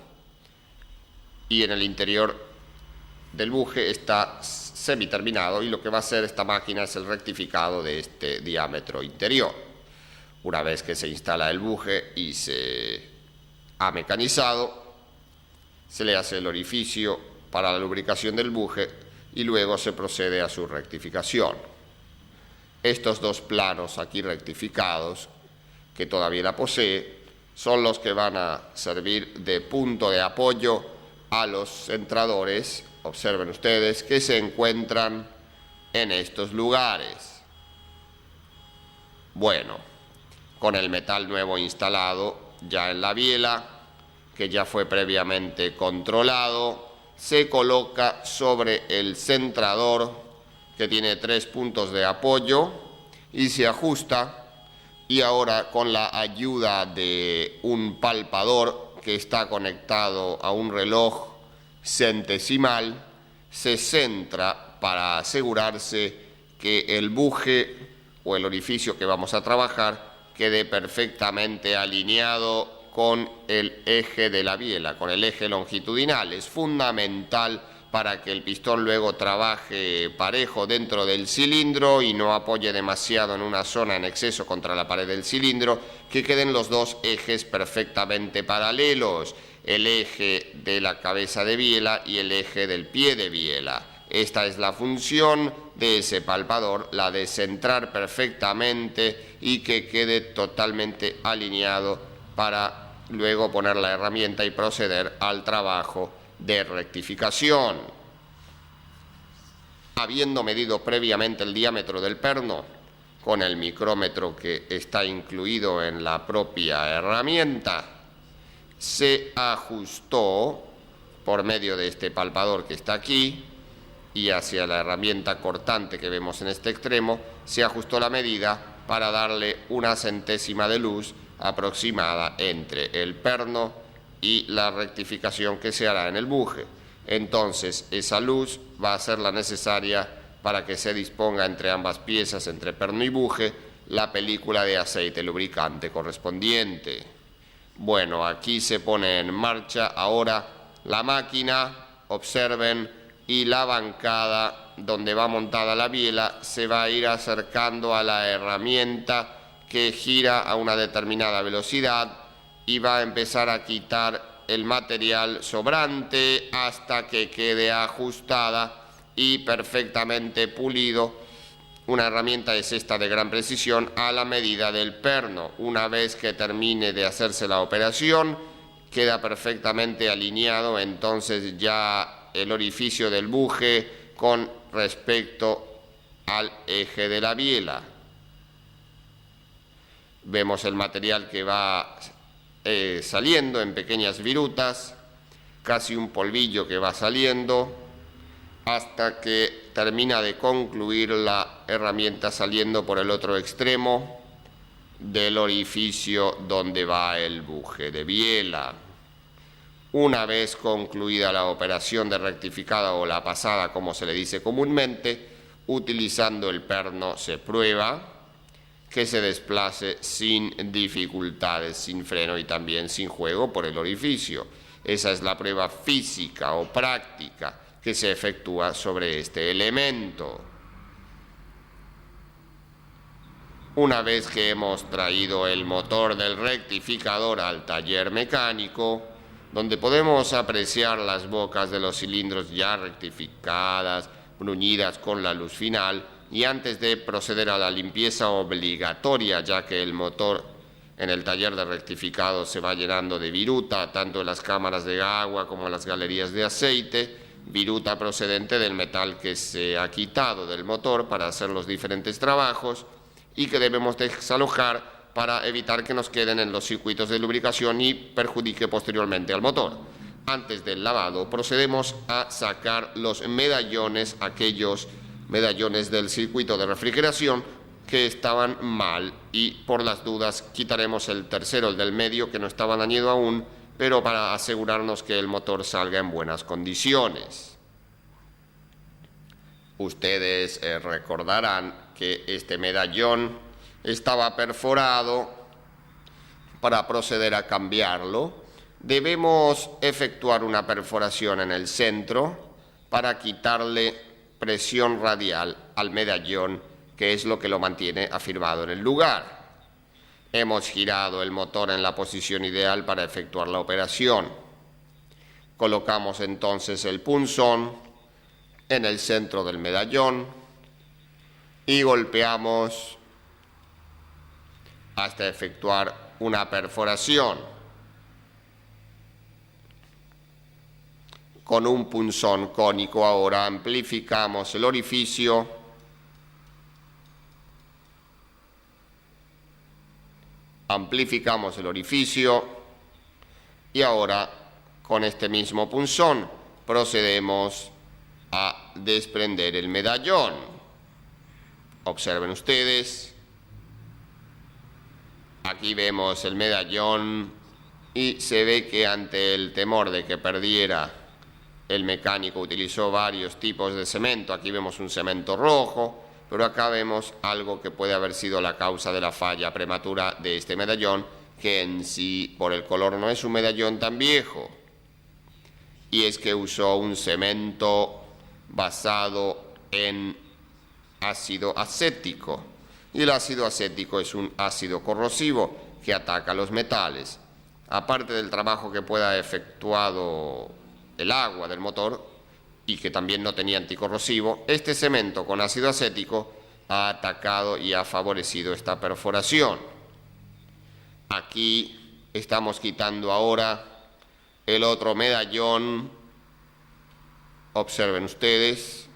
y en el interior del buje está semiterminado, y lo que va a hacer esta máquina es el rectificado de este diámetro interior. Una vez que se instala el buje y se ha mecanizado, se le hace el orificio para la lubricación del buje y luego se procede a su rectificación. Estos dos planos aquí rectificados, que todavía la posee, son los que van a servir de punto de apoyo a los centradores. Observen ustedes que se encuentran en estos lugares. Bueno, con el metal nuevo instalado ya en la biela, que ya fue previamente controlado, se coloca sobre el centrador, que tiene 3 puntos de apoyo, y se ajusta. Y ahora, con la ayuda de un palpador que está conectado a un reloj centesimal, se centra para asegurarse que el buje o el orificio que vamos a trabajar quede perfectamente alineado con el eje de la biela, con el eje longitudinal. Es fundamental para que el pistón luego trabaje parejo dentro del cilindro y no apoye demasiado en una zona en exceso contra la pared del cilindro, que queden los dos ejes perfectamente paralelos, el eje de la cabeza de biela y el eje del pie de biela. Esta es la función de ese palpador, la de centrar perfectamente y que quede totalmente alineado para luego poner la herramienta y proceder al trabajo de rectificación. Habiendo medido previamente el diámetro del perno con el micrómetro que está incluido en la propia herramienta, se ajustó por medio de este palpador que está aquí y hacia la herramienta cortante que vemos en este extremo, se ajustó la medida para darle una centésima de luz aproximada entre el perno y la rectificación que se hará en el buje. Entonces, esa luz va a ser la necesaria para que se disponga entre ambas piezas, entre perno y buje, la película de aceite lubricante correspondiente. Bueno, aquí se pone en marcha ahora la máquina. Observen, y la bancada donde va montada la biela se va a ir acercando a la herramienta, que gira a una determinada velocidad y va a empezar a quitar el material sobrante hasta que quede ajustada y perfectamente pulido. Una herramienta es esta de gran precisión a la medida del perno. Una vez que termine de hacerse la operación, queda perfectamente alineado entonces ya el orificio del buje con respecto al eje de la biela. Vemos el material que va saliendo en pequeñas virutas, casi un polvillo que va saliendo, hasta que termina de concluir la herramienta saliendo por el otro extremo del orificio donde va el buje de biela. Una vez concluida la operación de rectificada o la pasada, como se le dice comúnmente, utilizando el perno se prueba que se desplace sin dificultades, sin freno y también sin juego por el orificio. Esa es la prueba física o práctica que se efectúa sobre este elemento. Una vez que hemos traído el motor del rectificador al taller mecánico, donde podemos apreciar las bocas de los cilindros ya rectificadas, bruñidas con la luz final, y antes de proceder a la limpieza obligatoria, ya que el motor en el taller de rectificado se va llenando de viruta, tanto en las cámaras de agua como en las galerías de aceite, viruta procedente del metal que se ha quitado del motor para hacer los diferentes trabajos y que debemos desalojar para evitar que nos queden en los circuitos de lubricación y perjudique posteriormente al motor. Antes del lavado procedemos a sacar los medallones, aquellos medallones del circuito de refrigeración que estaban mal, y por las dudas quitaremos el tercero, el del medio, que no estaba dañado aún, pero para asegurarnos que el motor salga en buenas condiciones. Ustedes recordarán que este medallón estaba perforado. Para proceder a cambiarlo, debemos efectuar una perforación en el centro para quitarle presión radial al medallón, que es lo que lo mantiene afirmado en el lugar. Hemos girado el motor en la posición ideal para efectuar la operación. Colocamos entonces el punzón en el centro del medallón y golpeamos hasta efectuar una perforación. Con un punzón cónico ahora amplificamos el orificio y ahora con este mismo punzón procedemos a desprender el medallón. Observen ustedes, aquí vemos el medallón y se ve que ante el temor de que perdiera, el mecánico utilizó varios tipos de cemento. Aquí vemos un cemento rojo, pero acá vemos algo que puede haber sido la causa de la falla prematura de este medallón, que en sí, por el color, no es un medallón tan viejo. Y es que usó un cemento basado en ácido acético. Y el ácido acético es un ácido corrosivo que ataca los metales. Aparte del trabajo que pueda haber efectuado el agua del motor y que también no tenía anticorrosivo, este cemento con ácido acético ha atacado y ha favorecido esta perforación. Aquí estamos quitando ahora el otro medallón. Observen ustedes.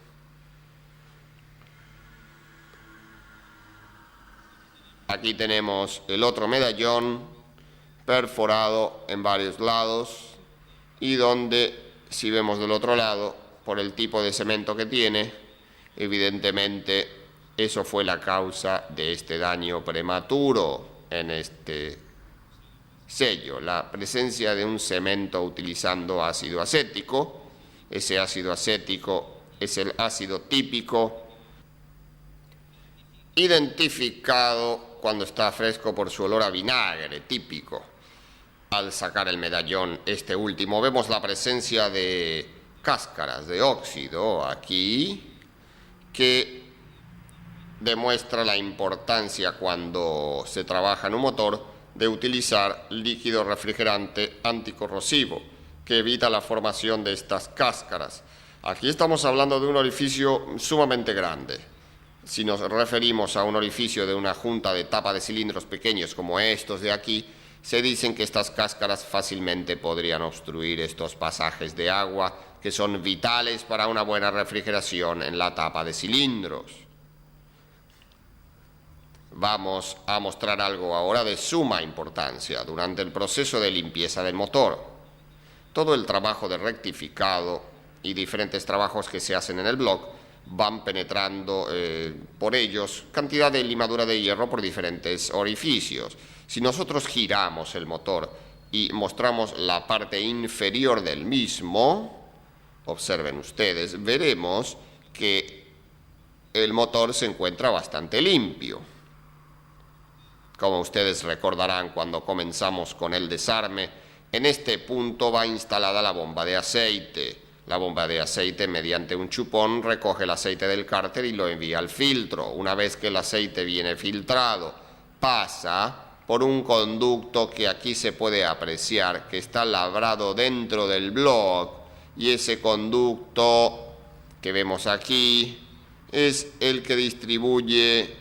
Aquí tenemos el otro medallón perforado en varios lados y donde, si vemos del otro lado, por el tipo de cemento que tiene, evidentemente eso fue la causa de este daño prematuro en este sello, la presencia de un cemento utilizando ácido acético. Ese ácido acético es el ácido típico, identificado cuando está fresco por su olor a vinagre típico. Al sacar el medallón, este último, vemos la presencia de cáscaras de óxido aquí, que demuestra la importancia cuando se trabaja en un motor de utilizar líquido refrigerante anticorrosivo, que evita la formación de estas cáscaras. Aquí estamos hablando de un orificio sumamente grande. Si nos referimos a un orificio de una junta de tapa de cilindros pequeños como estos de aquí, se dicen que estas cáscaras fácilmente podrían obstruir estos pasajes de agua que son vitales para una buena refrigeración en la tapa de cilindros. Vamos a mostrar algo ahora de suma importancia durante el proceso de limpieza del motor. Todo el trabajo de rectificado y diferentes trabajos que se hacen en el bloque van penetrando por ellos cantidad de limadura de hierro por diferentes orificios. Si nosotros giramos el motor y mostramos la parte inferior del mismo, observen ustedes, veremos que el motor se encuentra bastante limpio. Como ustedes recordarán cuando comenzamos con el desarme, en este punto va instalada la bomba de aceite. La bomba de aceite, mediante un chupón, recoge el aceite del cárter y lo envía al filtro. Una vez que el aceite viene filtrado, pasa por un conducto que aquí se puede apreciar, que está labrado dentro del block, y ese conducto que vemos aquí es el que distribuye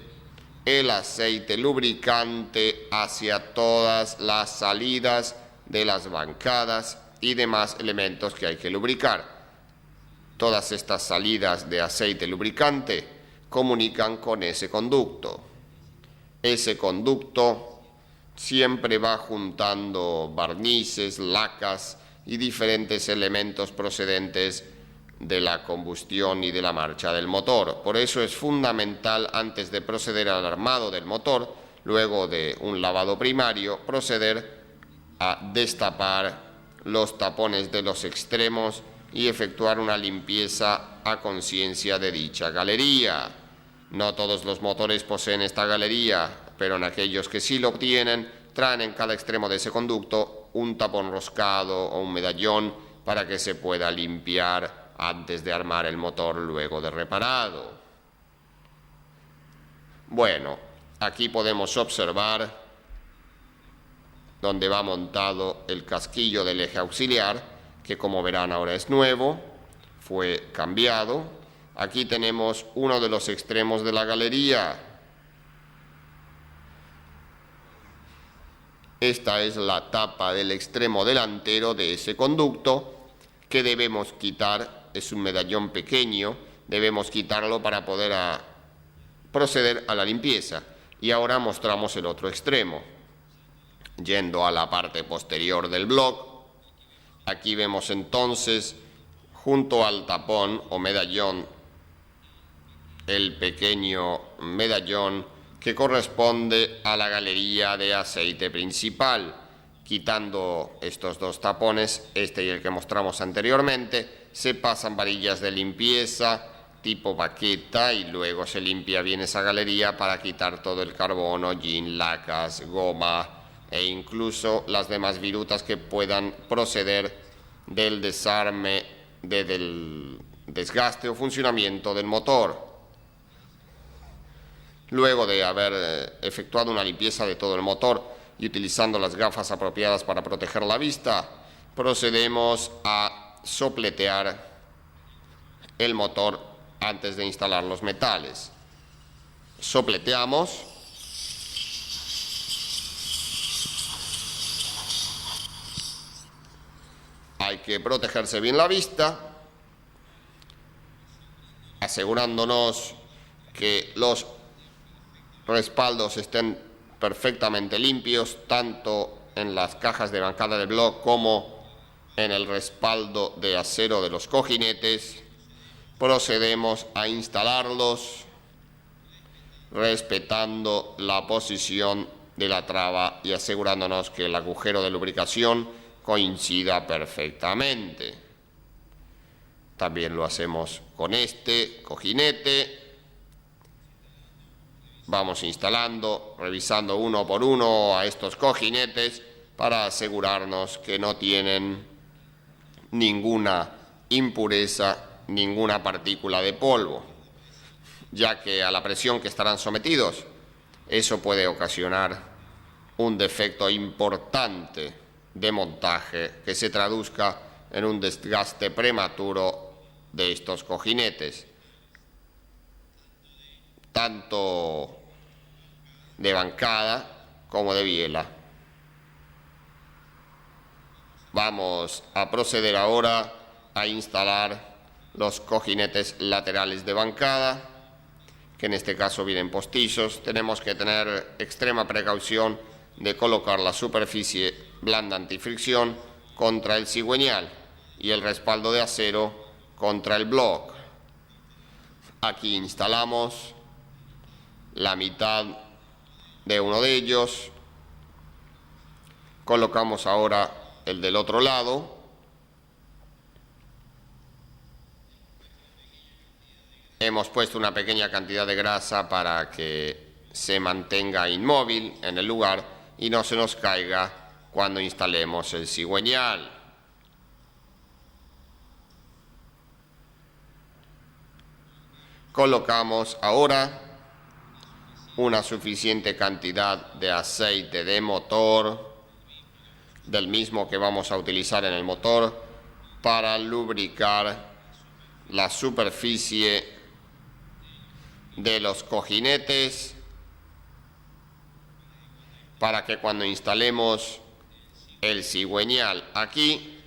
el aceite lubricante hacia todas las salidas de las bancadas y demás elementos que hay que lubricar. Todas estas salidas de aceite lubricante comunican con ese conducto. Ese conducto siempre va juntando barnices, lacas y diferentes elementos procedentes de la combustión y de la marcha del motor. Por eso es fundamental, antes de proceder al armado del motor, luego de un lavado primario, proceder a destapar los tapones de los extremos y efectuar una limpieza a conciencia de dicha galería. No todos los motores poseen esta galería, pero en aquellos que sí lo obtienen, traen en cada extremo de ese conducto un tapón roscado o un medallón para que se pueda limpiar antes de armar el motor luego de reparado. Bueno, aquí podemos observar donde va montado el casquillo del eje auxiliar, que como verán ahora es nuevo, fue cambiado. Aquí tenemos uno de los extremos de la galería. Esta es la tapa del extremo delantero de ese conducto que debemos quitar. Es un medallón pequeño, debemos quitarlo para poder proceder a la limpieza. Y ahora mostramos el otro extremo. Yendo a la parte posterior del block, aquí vemos entonces, junto al tapón o medallón, el pequeño medallón que corresponde a la galería de aceite principal. Quitando estos dos tapones, este y el que mostramos anteriormente, se pasan varillas de limpieza tipo baqueta y luego se limpia bien esa galería para quitar todo el carbono, yin, lacas, goma e incluso las demás virutas que puedan proceder del desarme, del desgaste o funcionamiento del motor. Luego de haber efectuado una limpieza de todo el motor y utilizando las gafas apropiadas para proteger la vista, procedemos a sopletear el motor antes de instalar los metales. Sopleteamos. Hay que protegerse bien la vista, asegurándonos que los respaldos estén perfectamente limpios, tanto en las cajas de bancada del block como en el respaldo de acero de los cojinetes. Procedemos a instalarlos respetando la posición de la traba y asegurándonos que el agujero de lubricación coincida perfectamente. También lo hacemos con este cojinete. Vamos instalando, revisando uno por uno a estos cojinetes para asegurarnos que no tienen ninguna impureza, ninguna partícula de polvo, ya que a la presión que estarán sometidos, eso puede ocasionar un defecto importante de montaje que se traduzca en un desgaste prematuro de estos cojinetes, tanto de bancada como de biela. Vamos a proceder ahora a instalar los cojinetes laterales de bancada, que en este caso vienen postizos. Tenemos que tener extrema precaución de colocar la superficie blanda antifricción contra el cigüeñal y el respaldo de acero contra el block. Aquí instalamos la mitad de uno de ellos. Colocamos ahora el del otro lado. Hemos puesto una pequeña cantidad de grasa para que se mantenga inmóvil en el lugar y no se nos caiga cuando instalemos el cigüeñal. Colocamos ahora una suficiente cantidad de aceite de motor, del mismo que vamos a utilizar en el motor, para lubricar la superficie de los cojinetes, para que cuando instalemos el cigüeñal aquí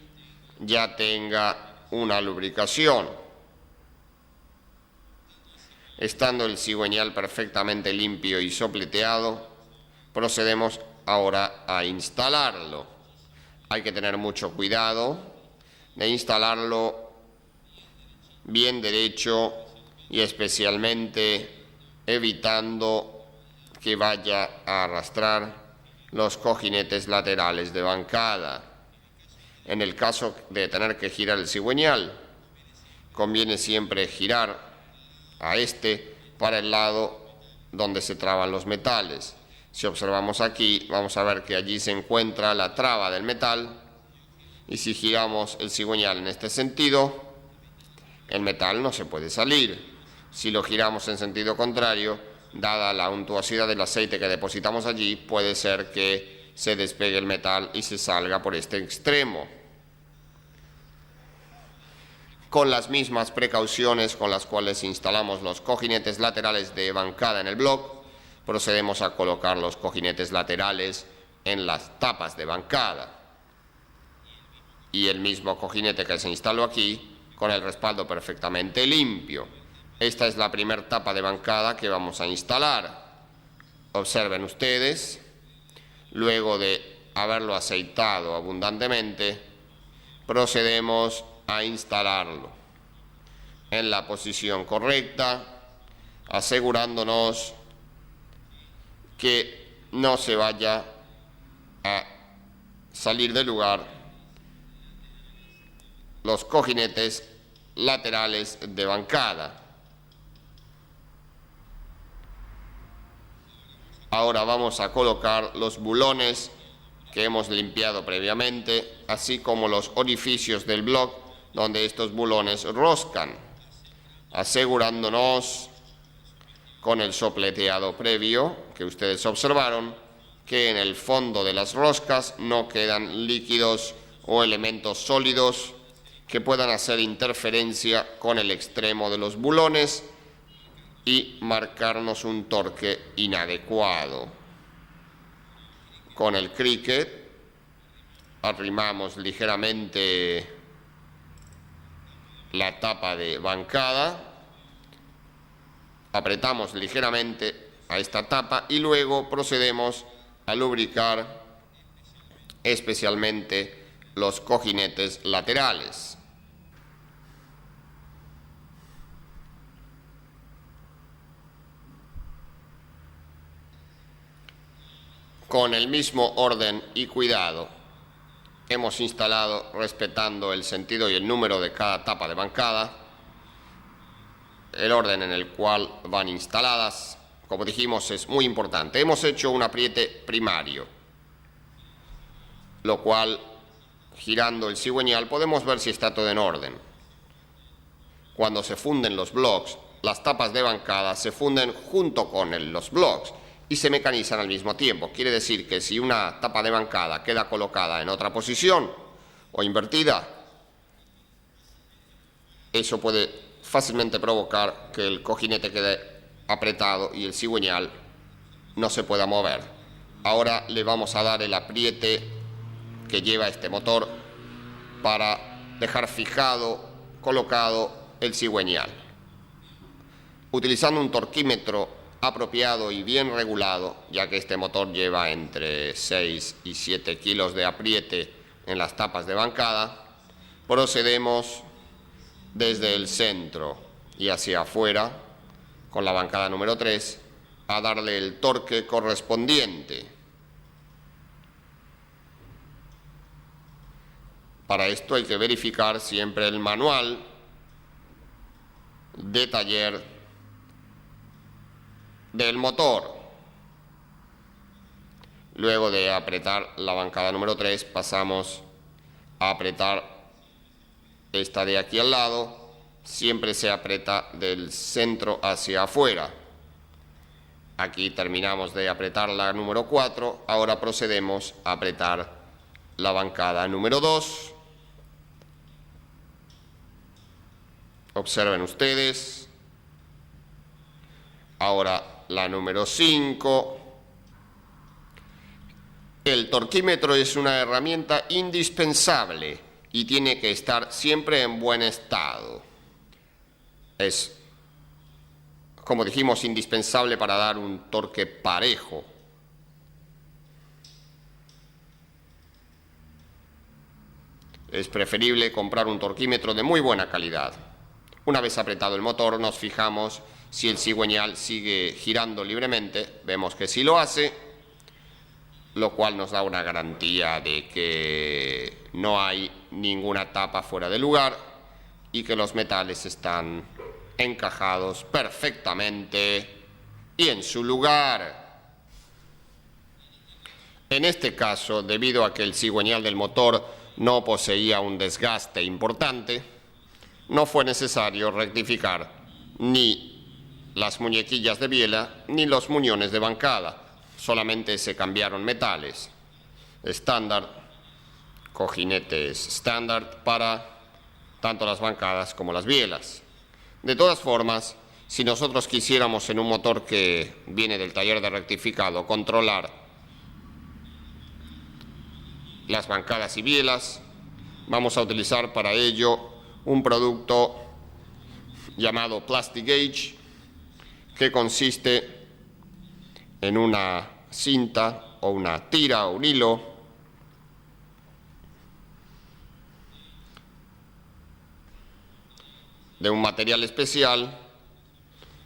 ya tenga una lubricación. Estando el cigüeñal perfectamente limpio y sopleteado, procedemos ahora a instalarlo. Hay que tener mucho cuidado de instalarlo bien derecho y especialmente evitando que vaya a arrastrar los cojinetes laterales de bancada. En el caso de tener que girar el cigüeñal, conviene siempre girar a para el lado donde se traban los metales. Si observamos aquí, vamos a ver que allí se encuentra la traba del metal, y si giramos el cigüeñal en este sentido, el metal no se puede salir. Si lo giramos en sentido contrario, dada la untuosidad del aceite que depositamos allí, puede ser que se despegue el metal y se salga por este extremo. Con las mismas precauciones con las cuales instalamos los cojinetes laterales de bancada en el block, procedemos a colocar los cojinetes laterales en las tapas de bancada. Y el mismo cojinete que se instaló aquí, con el respaldo perfectamente limpio. Esta es la primera tapa de bancada que vamos a instalar. Observen ustedes, luego de haberlo aceitado abundantemente, procedemos a instalarlo en la posición correcta, asegurándonos que no se vaya a salir del lugar los cojinetes laterales de bancada. Ahora vamos a colocar los bulones que hemos limpiado previamente, así como los orificios del block donde estos bulones roscan, asegurándonos con el sopleteado previo que ustedes observaron que en el fondo de las roscas no quedan líquidos o elementos sólidos que puedan hacer interferencia con el extremo de los bulones y marcarnos un torque inadecuado. Con el cricket arrimamos ligeramente la tapa de bancada, apretamos ligeramente a esta tapa y luego procedemos a lubricar especialmente los cojinetes laterales. Con el mismo orden y cuidado hemos instalado, respetando el sentido y el número de cada tapa de bancada, el orden en el cual van instaladas. Como dijimos, es muy importante. Hemos hecho un apriete primario, lo cual, girando el cigüeñal, podemos ver si está todo en orden. Cuando se funden los blocks, las tapas de bancada se funden junto con los blocks y se mecanizan al mismo tiempo. Quiere decir que si una tapa de bancada queda colocada en otra posición o invertida, eso puede fácilmente provocar que el cojinete quede apretado y el cigüeñal no se pueda mover. Ahora le vamos a dar el apriete que lleva este motor para dejar fijado, colocado el cigüeñal. Utilizando un torquímetro apropiado y bien regulado, ya que este motor lleva entre 6 y 7 kilos de apriete en las tapas de bancada, procedemos desde el centro y hacia afuera, con la bancada número 3, a darle el torque correspondiente. Para esto hay que verificar siempre el manual de taller del motor. Luego de apretar la bancada número 3, pasamos a apretar esta de aquí al lado. Siempre se aprieta del centro hacia afuera. Aquí terminamos de apretar la número 4. Ahora procedemos a apretar la bancada número 2. Observen ustedes. Ahora la número 5. El torquímetro es una herramienta indispensable y tiene que estar siempre en buen estado. Es, como dijimos, indispensable para dar un torque parejo. Es preferible comprar un torquímetro de muy buena calidad. Una vez apretado el motor, nos fijamos si el cigüeñal sigue girando libremente. Vemos que sí lo hace, lo cual nos da una garantía de que no hay ninguna tapa fuera de lugar y que los metales están encajados perfectamente y en su lugar. En este caso, debido a que el cigüeñal del motor no poseía un desgaste importante, no fue necesario rectificar ni las muñequillas de biela ni los muñones de bancada. Solamente se cambiaron metales estándar, cojinetes estándar para tanto las bancadas como las bielas. De todas formas, si nosotros quisiéramos en un motor que viene del taller de rectificado controlar las bancadas y bielas, vamos a utilizar para ello un producto llamado Plastigauge, que consiste en una cinta o una tira o un hilo de un material especial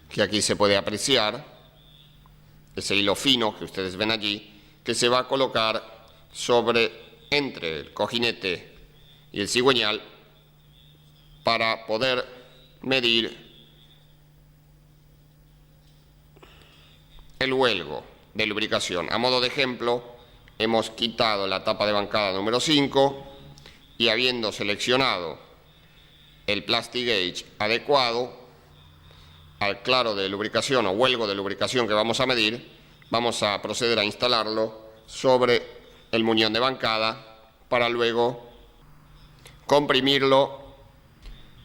que aquí se puede apreciar, ese hilo fino que ustedes ven allí, que se va a colocar entre el cojinete y el cigüeñal para poder medir el huelgo de lubricación. A modo de ejemplo, hemos quitado la tapa de bancada número 5 y habiendo seleccionado el Plastigauge adecuado al claro de lubricación o huelgo de lubricación que vamos a medir, vamos a proceder a instalarlo sobre el muñón de bancada para luego comprimirlo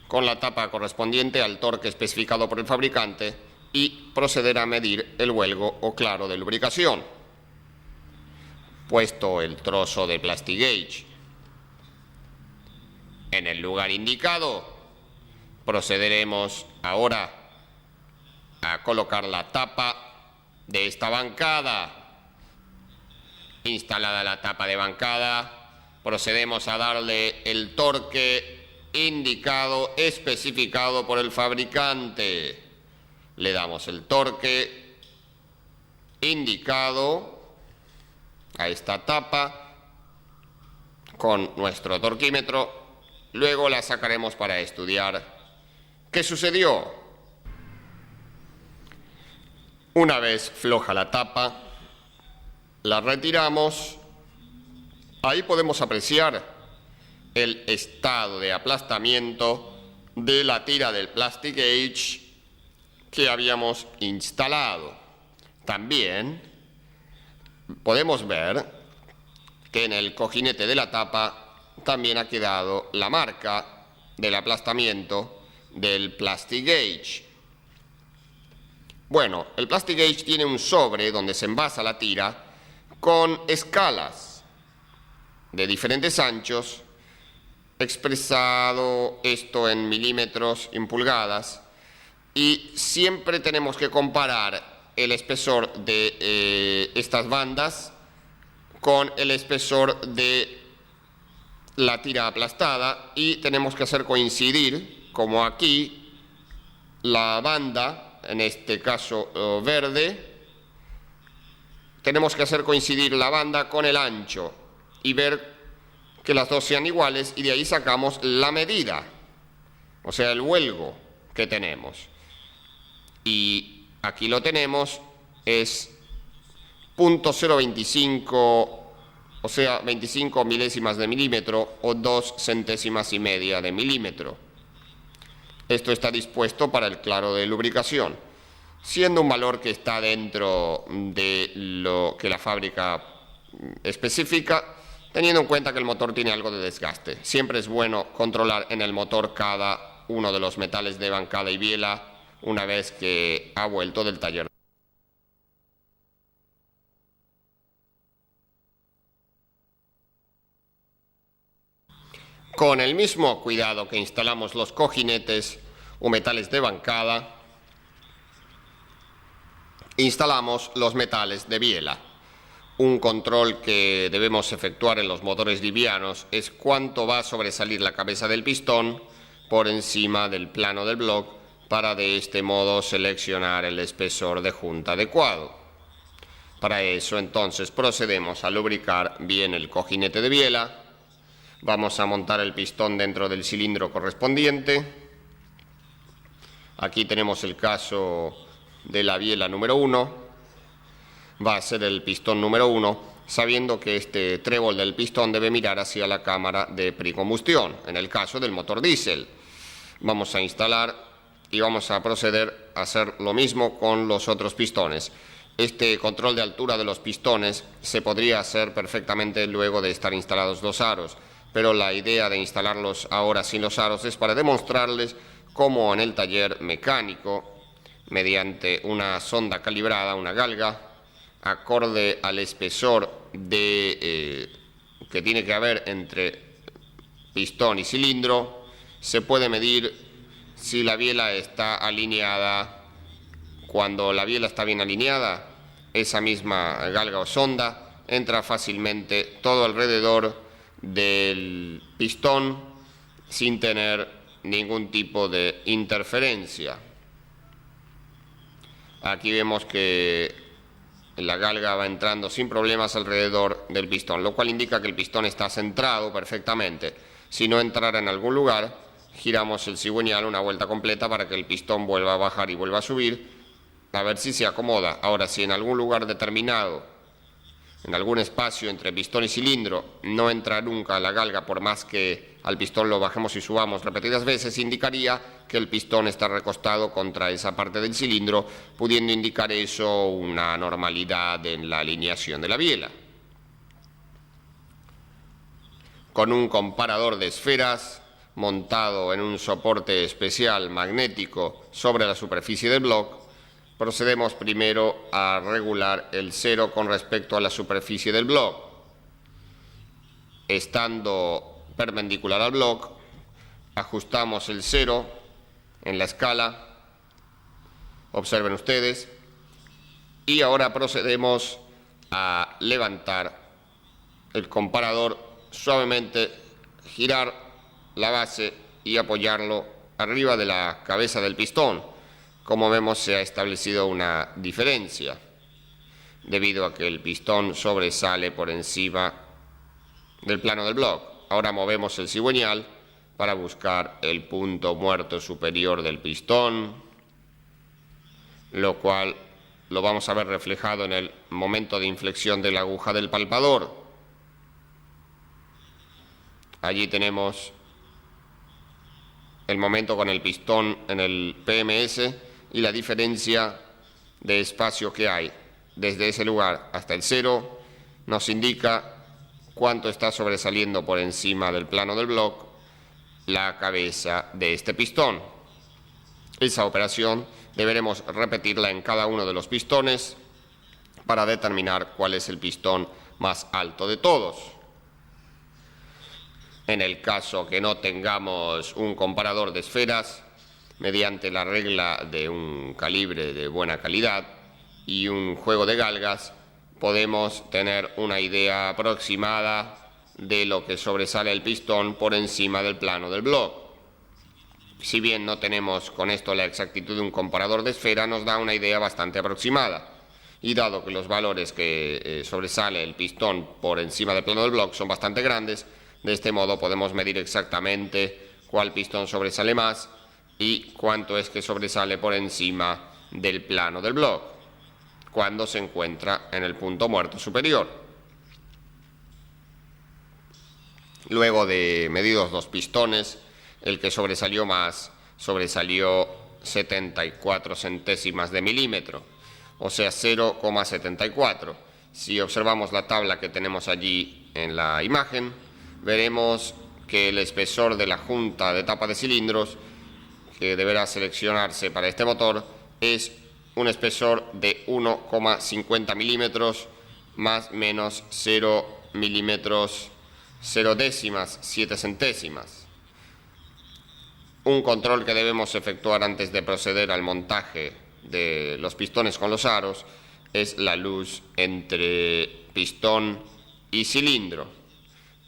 con la tapa correspondiente al torque especificado por el fabricante y proceder a medir el huelgo o claro de lubricación. Puesto el trozo de Plastigauge en el lugar indicado, procederemos ahora a colocar la tapa de esta bancada. Instalada la tapa de bancada, procedemos a darle el torque indicado, especificado por el fabricante. Le damos el torque indicado a esta tapa con nuestro torquímetro. Luego la sacaremos para estudiar qué sucedió. Una vez floja la tapa, la retiramos. Ahí podemos apreciar el estado de aplastamiento de la tira del Plastigauge que habíamos instalado. También podemos ver que en el cojinete de la tapa también ha quedado la marca del aplastamiento del Plastigauge. Bueno, el Plastigauge tiene un sobre donde se envasa la tira con escalas de diferentes anchos, expresado esto en milímetros y en pulgadas, y siempre tenemos que comparar el espesor de estas bandas con el espesor de la tira aplastada y tenemos que hacer coincidir, como aquí, la banda, en este caso verde, tenemos que hacer coincidir la banda con el ancho y ver que las dos sean iguales y de ahí sacamos la medida, o sea, el huelgo que tenemos. Y aquí lo tenemos, es .025, o sea, 25 milésimas de milímetro o 2 centésimas y media de milímetro. Esto está dispuesto para el claro de lubricación, siendo un valor que está dentro de lo que la fábrica especifica, teniendo en cuenta que el motor tiene algo de desgaste. Siempre es bueno controlar en el motor cada uno de los metales de bancada y biela una vez que ha vuelto del taller. Con el mismo cuidado que instalamos los cojinetes o metales de bancada, instalamos los metales de biela. Un control que debemos efectuar en los motores livianos es cuánto va a sobresalir la cabeza del pistón por encima del plano del block para de este modo seleccionar el espesor de junta adecuado. Para eso entonces procedemos a lubricar bien el cojinete de biela. Vamos a montar el pistón dentro del cilindro correspondiente. Aquí tenemos el caso de la biela número 1. Va a ser el pistón número 1, sabiendo que este trébol del pistón debe mirar hacia la cámara de precombustión, en el caso del motor diésel. Vamos a instalar y vamos a proceder a hacer lo mismo con los otros pistones. Este control de altura de los pistones se podría hacer perfectamente luego de estar instalados los aros, pero la idea de instalarlos ahora sin los aros es para demostrarles cómo en el taller mecánico, mediante una sonda calibrada, una galga, acorde al espesor que tiene que haber entre pistón y cilindro, se puede medir si la biela está alineada. Cuando la biela está bien alineada, esa misma galga o sonda entra fácilmente todo alrededor del pistón sin tener ningún tipo de interferencia. Aquí vemos que la galga va entrando sin problemas alrededor del pistón, lo cual indica que el pistón está centrado perfectamente. Si no entrara en algún lugar, giramos el cigüeñal una vuelta completa para que el pistón vuelva a bajar y vuelva a subir, a ver si se acomoda. Ahora, si en algún lugar determinado, en algún espacio entre pistón y cilindro, no entra nunca la galga, por más que al pistón lo bajemos y subamos repetidas veces, indicaría que el pistón está recostado contra esa parte del cilindro, pudiendo indicar eso una anormalidad en la alineación de la biela. Con un comparador de esferas montado en un soporte especial magnético sobre la superficie del block, procedemos primero a regular el cero con respecto a la superficie del block. Estando perpendicular al block, ajustamos el cero en la escala, observen ustedes, y ahora procedemos a levantar el comparador suavemente, girar la base y apoyarlo arriba de la cabeza del pistón. Como vemos, se ha establecido una diferencia debido a que el pistón sobresale por encima del plano del block. Ahora movemos el cigüeñal para buscar el punto muerto superior del pistón, lo cual lo vamos a ver reflejado en el momento de inflexión de la aguja del palpador. Allí tenemos el momento con el pistón en el PMS y la diferencia de espacio que hay desde ese lugar hasta el cero nos indica cuánto está sobresaliendo por encima del plano del block la cabeza de este pistón. Esa operación deberemos repetirla en cada uno de los pistones para determinar cuál es el pistón más alto de todos. En el caso que no tengamos un comparador de esferas, mediante la regla de un calibre de buena calidad y un juego de galgas, podemos tener una idea aproximada de lo que sobresale el pistón por encima del plano del block. Si bien no tenemos con esto la exactitud de un comparador de esfera, nos da una idea bastante aproximada. Y dado que los valores que sobresale el pistón por encima del plano del block son bastante grandes, de este modo podemos medir exactamente cuál pistón sobresale más y cuánto es que sobresale por encima del plano del block. cuando se encuentra en el punto muerto superior. Luego de medidos los pistones, el que sobresalió más sobresalió 74 centésimas de milímetro, o sea 0,74. Si observamos la tabla que tenemos allí en la imagen, veremos que el espesor de la junta de tapa de cilindros que deberá seleccionarse para este motor es un espesor de 1,50 milímetros más menos 0 milímetros 0 décimas 7 centésimas. Un control que debemos efectuar antes de proceder al montaje de los pistones con los aros es la luz entre pistón y cilindro.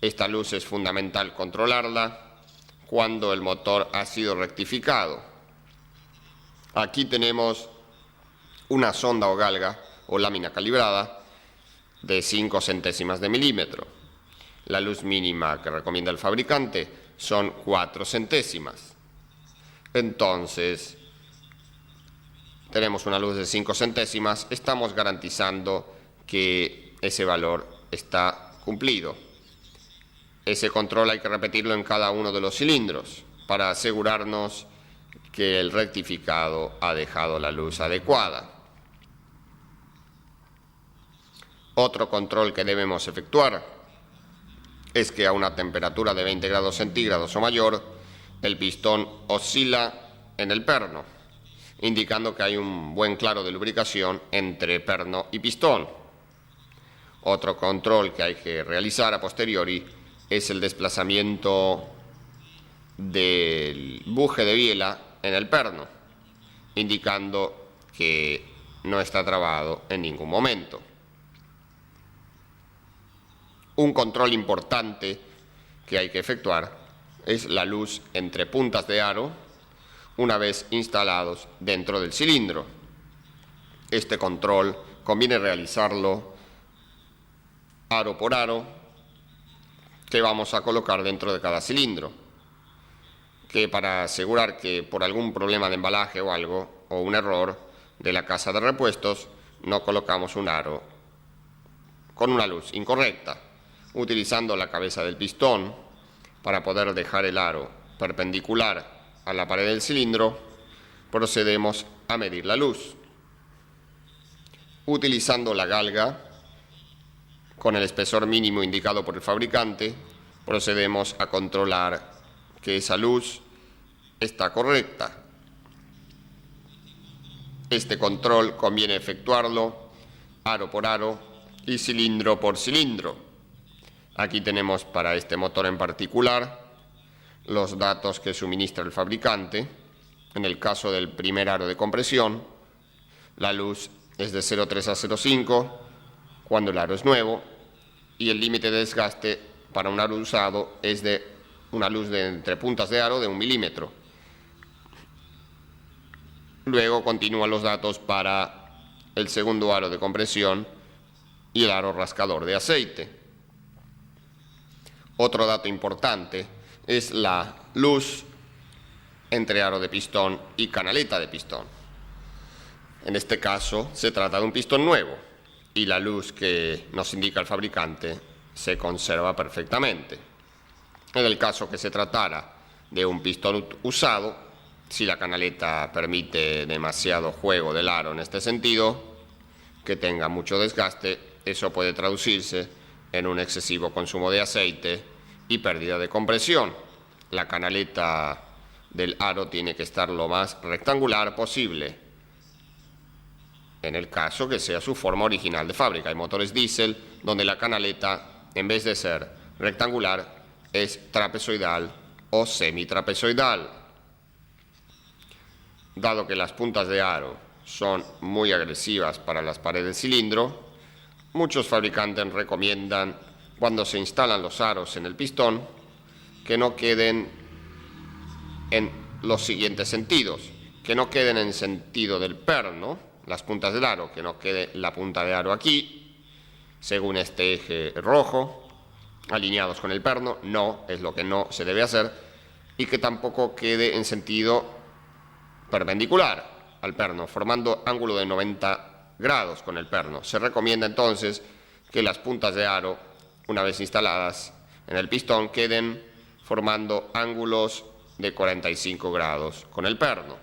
Esta luz es fundamental controlarla cuando el motor ha sido rectificado. Aquí tenemos una sonda o galga o lámina calibrada de 5 centésimas de milímetro. La luz mínima que recomienda el fabricante son 4 centésimas. Entonces, tenemos una luz de 5 centésimas, estamos garantizando que ese valor está cumplido. Ese control hay que repetirlo en cada uno de los cilindros para asegurarnos que el rectificado ha dejado la luz adecuada. Otro control que debemos efectuar es que a una temperatura de 20 grados centígrados o mayor, el pistón oscila en el perno, indicando que hay un buen claro de lubricación entre perno y pistón. Otro control que hay que realizar a posteriori es el desplazamiento del buje de biela en el perno, indicando que no está trabado en ningún momento. Un control importante que hay que efectuar es la luz entre puntas de aro una vez instalados dentro del cilindro. Este control conviene realizarlo aro por aro que vamos a colocar dentro de cada cilindro, que para asegurar que por algún problema de embalaje o algo, o un error de la casa de repuestos, no colocamos un aro con una luz incorrecta, utilizando la cabeza del pistón para poder dejar el aro perpendicular a la pared del cilindro. Procedemos a medir la luz. Utilizando la galga con el espesor mínimo indicado por el fabricante, procedemos a controlar que esa luz está correcta. Este control conviene efectuarlo aro por aro y cilindro por cilindro. Aquí tenemos para este motor en particular los datos que suministra el fabricante. En el caso del primer aro de compresión, la luz es de 0,3 a 0,5 cuando el aro es nuevo, y el límite de desgaste para un aro usado es de una luz de entre puntas de aro de 1 milímetro. Luego continúan los datos para el segundo aro de compresión y el aro rascador de aceite. Otro dato importante es la luz entre aro de pistón y canaleta de pistón. En este caso se trata de un pistón nuevo y la luz que nos indica el fabricante se conserva perfectamente. En el caso que se tratara de un pistón usado, si la canaleta permite demasiado juego del aro en este sentido, que tenga mucho desgaste, eso puede traducirse en un excesivo consumo de aceite y pérdida de compresión. La canaleta del aro tiene que estar lo más rectangular posible, en el caso que sea su forma original de fábrica. Hay motores diésel donde la canaleta, en vez de ser rectangular, es trapezoidal o semitrapezoidal. Dado que las puntas de aro son muy agresivas para las paredes del cilindro, muchos fabricantes recomiendan, cuando se instalan los aros en el pistón, que no queden en los siguientes sentidos: que no queden en sentido del perno, las puntas del aro, que no quede la punta de aro aquí, según este eje rojo, alineados con el perno, no, es lo que no se debe hacer, y que tampoco quede en sentido perpendicular al perno, formando ángulo de 90 grados con el perno. Se recomienda entonces que las puntas de aro, una vez instaladas en el pistón, queden formando ángulos de 45 grados con el perno,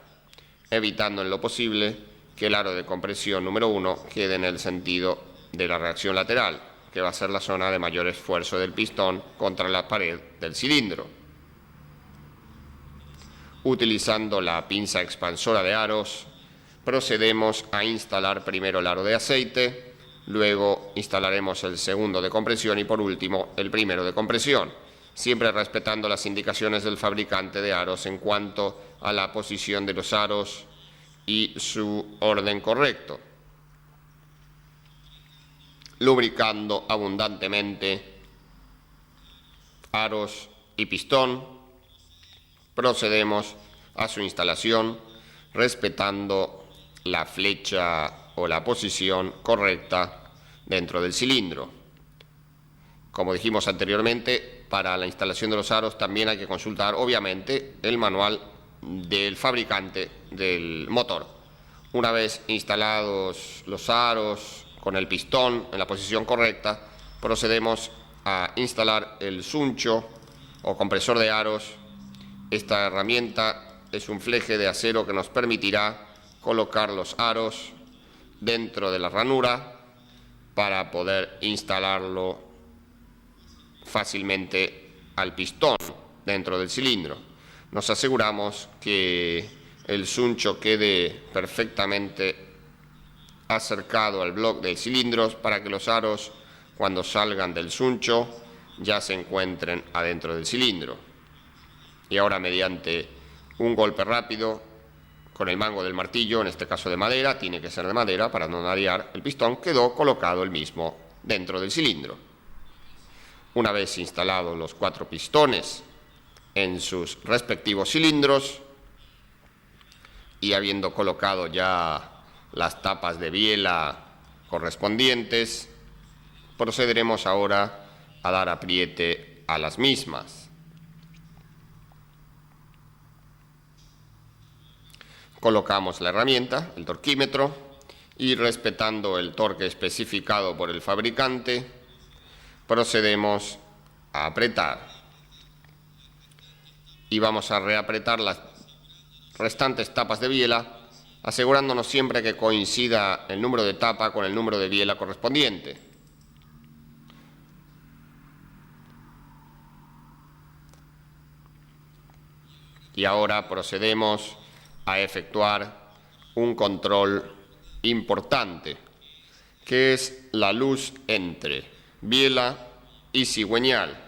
evitando en lo posible que el aro de compresión número 1 quede en el sentido de la reacción lateral, que va a ser la zona de mayor esfuerzo del pistón contra la pared del cilindro. Utilizando la pinza expansora de aros, procedemos a instalar primero el aro de aceite, luego instalaremos el segundo de compresión y por último el primero de compresión, siempre respetando las indicaciones del fabricante de aros en cuanto a la posición de los aros y su orden correcto. Lubricando abundantemente aros y pistón, procedemos a su instalación respetando la flecha o la posición correcta dentro del cilindro. Como dijimos anteriormente, para la instalación de los aros también hay que consultar, obviamente, el manual del fabricante del motor. Una vez instalados los aros con el pistón en la posición correcta, procedemos a instalar el suncho o compresor de aros. Esta herramienta es un fleje de acero que nos permitirá colocar los aros dentro de la ranura para poder instalarlo fácilmente al pistón dentro del cilindro. Nos aseguramos que el suncho quede perfectamente acercado al bloque de cilindros para que los aros, cuando salgan del suncho, ya se encuentren adentro del cilindro. Y ahora, mediante un golpe rápido con el mango del martillo, en este caso de madera, tiene que ser de madera para no nadar, el pistón quedó colocado el mismo dentro del cilindro. Una vez instalados los 4 pistones en sus respectivos cilindros y habiendo colocado ya las tapas de biela correspondientes, procederemos ahora a dar apriete a las mismas. Colocamos la herramienta, el torquímetro, y respetando el torque especificado por el fabricante, procedemos a apretar. Y vamos a reapretar las restantes tapas de biela, asegurándonos siempre que coincida el número de tapa con el número de biela correspondiente. Y ahora procedemos a efectuar un control importante, que es la luz entre biela y cigüeñal.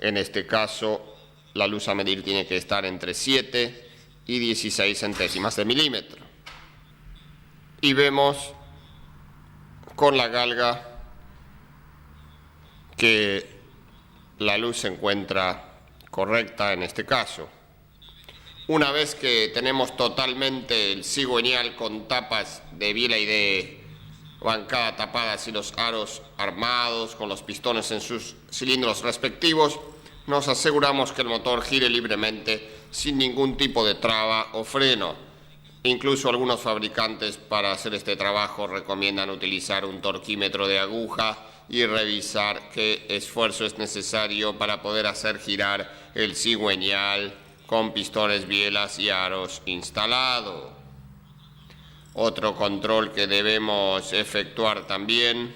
En este caso, la luz a medir tiene que estar entre 7 y 16 centésimas de milímetro. Y vemos con la galga que la luz se encuentra correcta en este caso. Una vez que tenemos totalmente el cigüeñal con tapas de biela y de bancada tapadas y los aros armados con los pistones en sus cilindros respectivos, nos aseguramos que el motor gire libremente sin ningún tipo de traba o freno. Incluso algunos fabricantes para hacer este trabajo recomiendan utilizar un torquímetro de aguja y revisar qué esfuerzo es necesario para poder hacer girar el cigüeñal con pistones, bielas y aros instalado. Otro control que debemos efectuar también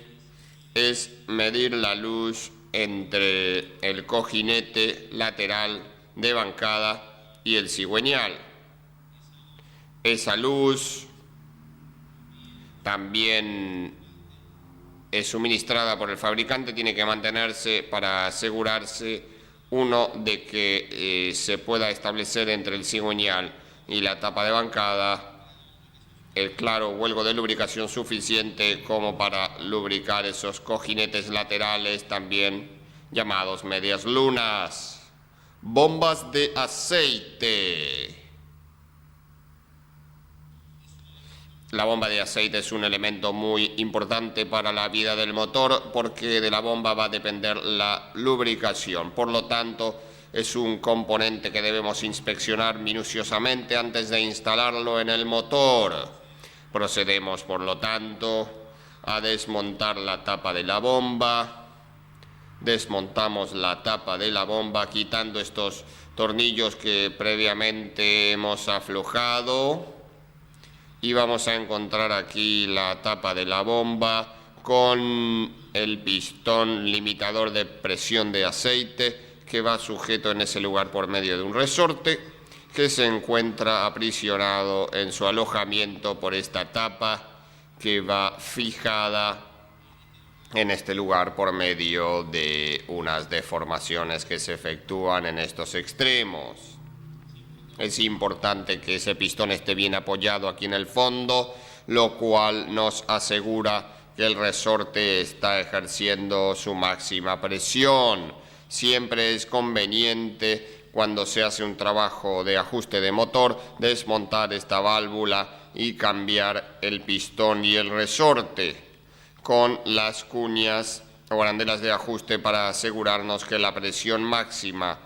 es medir la luz entre el cojinete lateral de bancada y el cigüeñal. Esa luz también es suministrada por el fabricante, tiene que mantenerse para asegurarse uno de que se pueda establecer entre el cigüeñal y la tapa de bancada el claro huelgo de lubricación suficiente como para lubricar esos cojinetes laterales, también llamados medias lunas. Bombas de aceite. La bomba de aceite es un elemento muy importante para la vida del motor porque de la bomba va a depender la lubricación. Por lo tanto, es un componente que debemos inspeccionar minuciosamente antes de instalarlo en el motor. Procedemos, por lo tanto, a desmontar la tapa de la bomba. Desmontamos la tapa de la bomba quitando estos tornillos que previamente hemos aflojado. Y vamos a encontrar aquí la tapa de la bomba con el pistón limitador de presión de aceite que va sujeto en ese lugar por medio de un resorte que se encuentra aprisionado en su alojamiento por esta tapa que va fijada en este lugar por medio de unas deformaciones que se efectúan en estos extremos. Es importante que ese pistón esté bien apoyado aquí en el fondo, lo cual nos asegura que el resorte está ejerciendo su máxima presión. Siempre es conveniente, cuando se hace un trabajo de ajuste de motor, desmontar esta válvula y cambiar el pistón y el resorte con las cuñas o arandelas de ajuste para asegurarnos que la presión máxima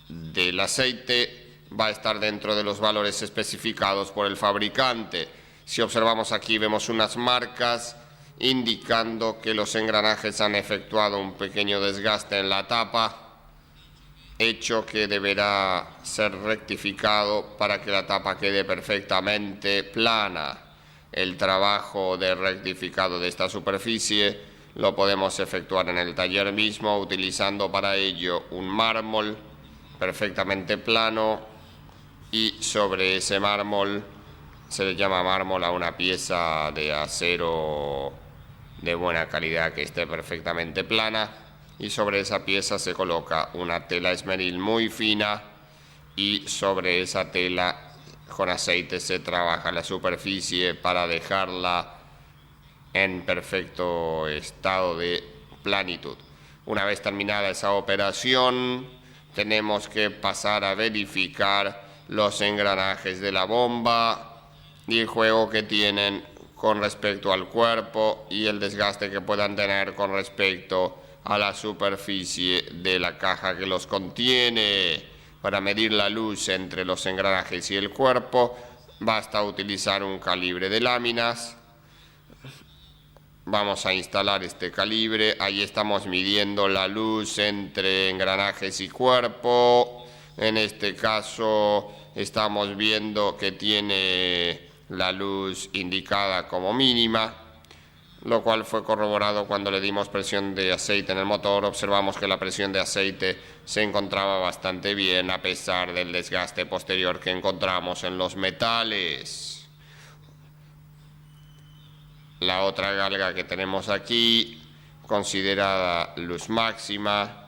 del aceite va a estar dentro de los valores especificados por el fabricante. Si observamos aquí, vemos unas marcas indicando que los engranajes han efectuado un pequeño desgaste en la tapa, hecho que deberá ser rectificado para que la tapa quede perfectamente plana. El trabajo de rectificado de esta superficie lo podemos efectuar en el taller mismo, utilizando para ello un mármol perfectamente plano, y sobre ese mármol se le llama mármol a una pieza de acero de buena calidad que esté perfectamente plana, y sobre esa pieza se coloca una tela esmeril muy fina, y sobre esa tela con aceite se trabaja la superficie para dejarla en perfecto estado de planitud. Una vez terminada esa operación, tenemos que pasar a verificar los engranajes de la bomba y el juego que tienen con respecto al cuerpo y el desgaste que puedan tener con respecto a la superficie de la caja que los contiene. Para medir la luz entre los engranajes y el cuerpo, basta utilizar un calibre de láminas. Vamos a instalar este calibre. Ahí estamos midiendo la luz entre engranajes y cuerpo. En este caso estamos viendo que tiene la luz indicada como mínima, lo cual fue corroborado cuando le dimos presión de aceite en el motor. Observamos que la presión de aceite se encontraba bastante bien a pesar del desgaste posterior que encontramos en los metales. La otra galga que tenemos aquí, considerada luz máxima,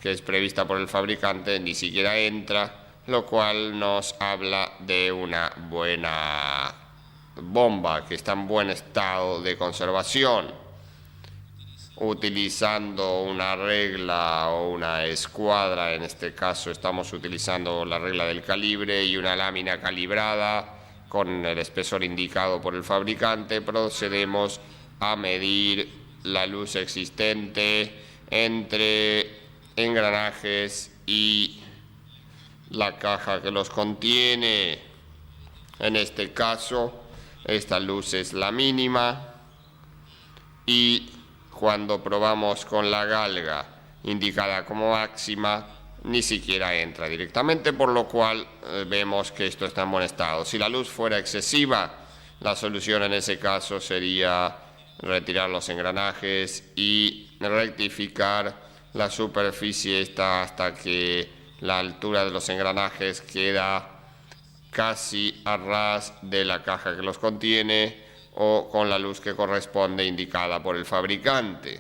que es prevista por el fabricante, ni siquiera entra, lo cual nos habla de una buena bomba que está en buen estado de conservación. Utilizando una regla o una escuadra, en este caso estamos utilizando la regla del calibre y una lámina calibrada con el espesor indicado por el fabricante, procedemos a medir la luz existente entre engranajes y la caja que los contiene. En este caso, esta luz es la mínima, y cuando probamos con la galga indicada como máxima, ni siquiera entra directamente, por lo cual vemos que esto está en buen estado. Si la luz fuera excesiva, la solución en ese caso sería retirar los engranajes y rectificar la superficie esta hasta que la altura de los engranajes queda casi a ras de la caja que los contiene o con la luz que corresponde indicada por el fabricante.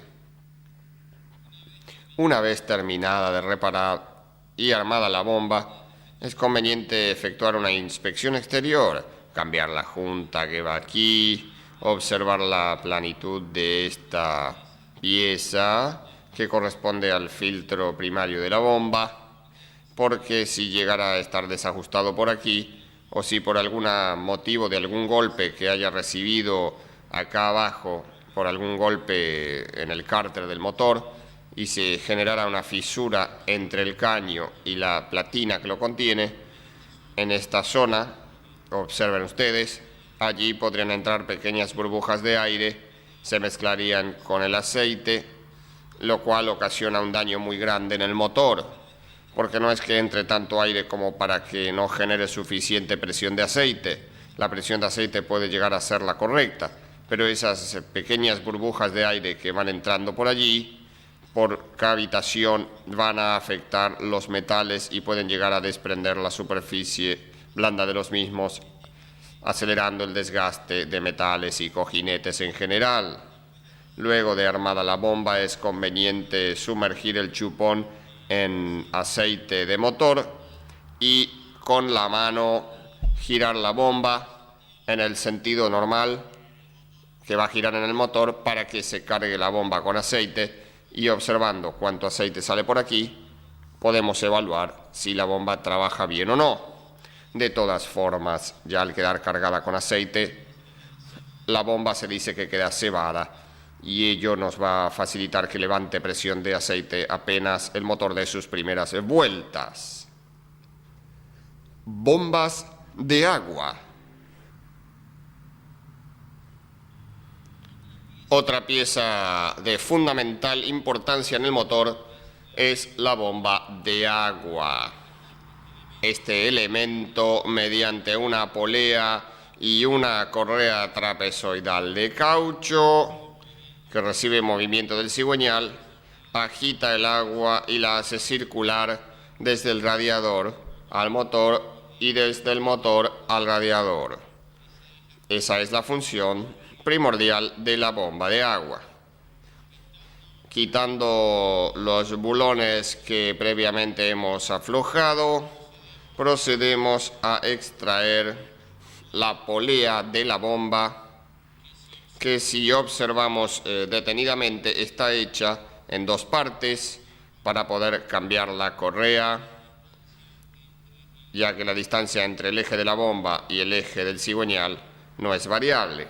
Una vez terminada de reparar y armada la bomba, es conveniente efectuar una inspección exterior, cambiar la junta que va aquí, observar la planitud de esta pieza que corresponde al filtro primario de la bomba, porque si llegara a estar desajustado por aquí, o si por algún motivo de algún golpe que haya recibido acá abajo, por algún golpe en el cárter del motor, y se generara una fisura entre el caño y la platina que lo contiene, en esta zona, observen ustedes, Allí podrían entrar pequeñas burbujas de aire, se mezclarían con el aceite, lo cual ocasiona un daño muy grande en el motor, porque no es que entre tanto aire como para que no genere suficiente presión de aceite. La presión de aceite puede llegar a ser la correcta, pero esas pequeñas burbujas de aire que van entrando por allí, por cavitación, van a afectar los metales y pueden llegar a desprender la superficie blanda de los mismos, acelerando el desgaste de metales y cojinetes en general. Luego de armada la bomba, es conveniente sumergir el chupón en aceite de motor y con la mano girar la bomba en el sentido normal que va a girar en el motor para que se cargue la bomba con aceite, y observando cuánto aceite sale por aquí podemos evaluar si la bomba trabaja bien o no. De todas formas, ya al quedar cargada con aceite, la bomba se dice que queda cebada, y ello nos va a facilitar que levante presión de aceite apenas el motor dé sus primeras vueltas. Bombas de agua. Otra pieza de fundamental importancia en el motor es la bomba de agua. Este elemento, mediante una polea y una correa trapezoidal de caucho que recibe movimiento del cigüeñal, agita el agua y la hace circular desde el radiador al motor y desde el motor al radiador. Esa es la función primordial de la bomba de agua. Quitando los bulones que previamente hemos aflojado, procedemos a extraer la polea de la bomba, que si observamos detenidamente está hecha en dos partes para poder cambiar la correa, ya que la distancia entre el eje de la bomba y el eje del cigüeñal no es variable.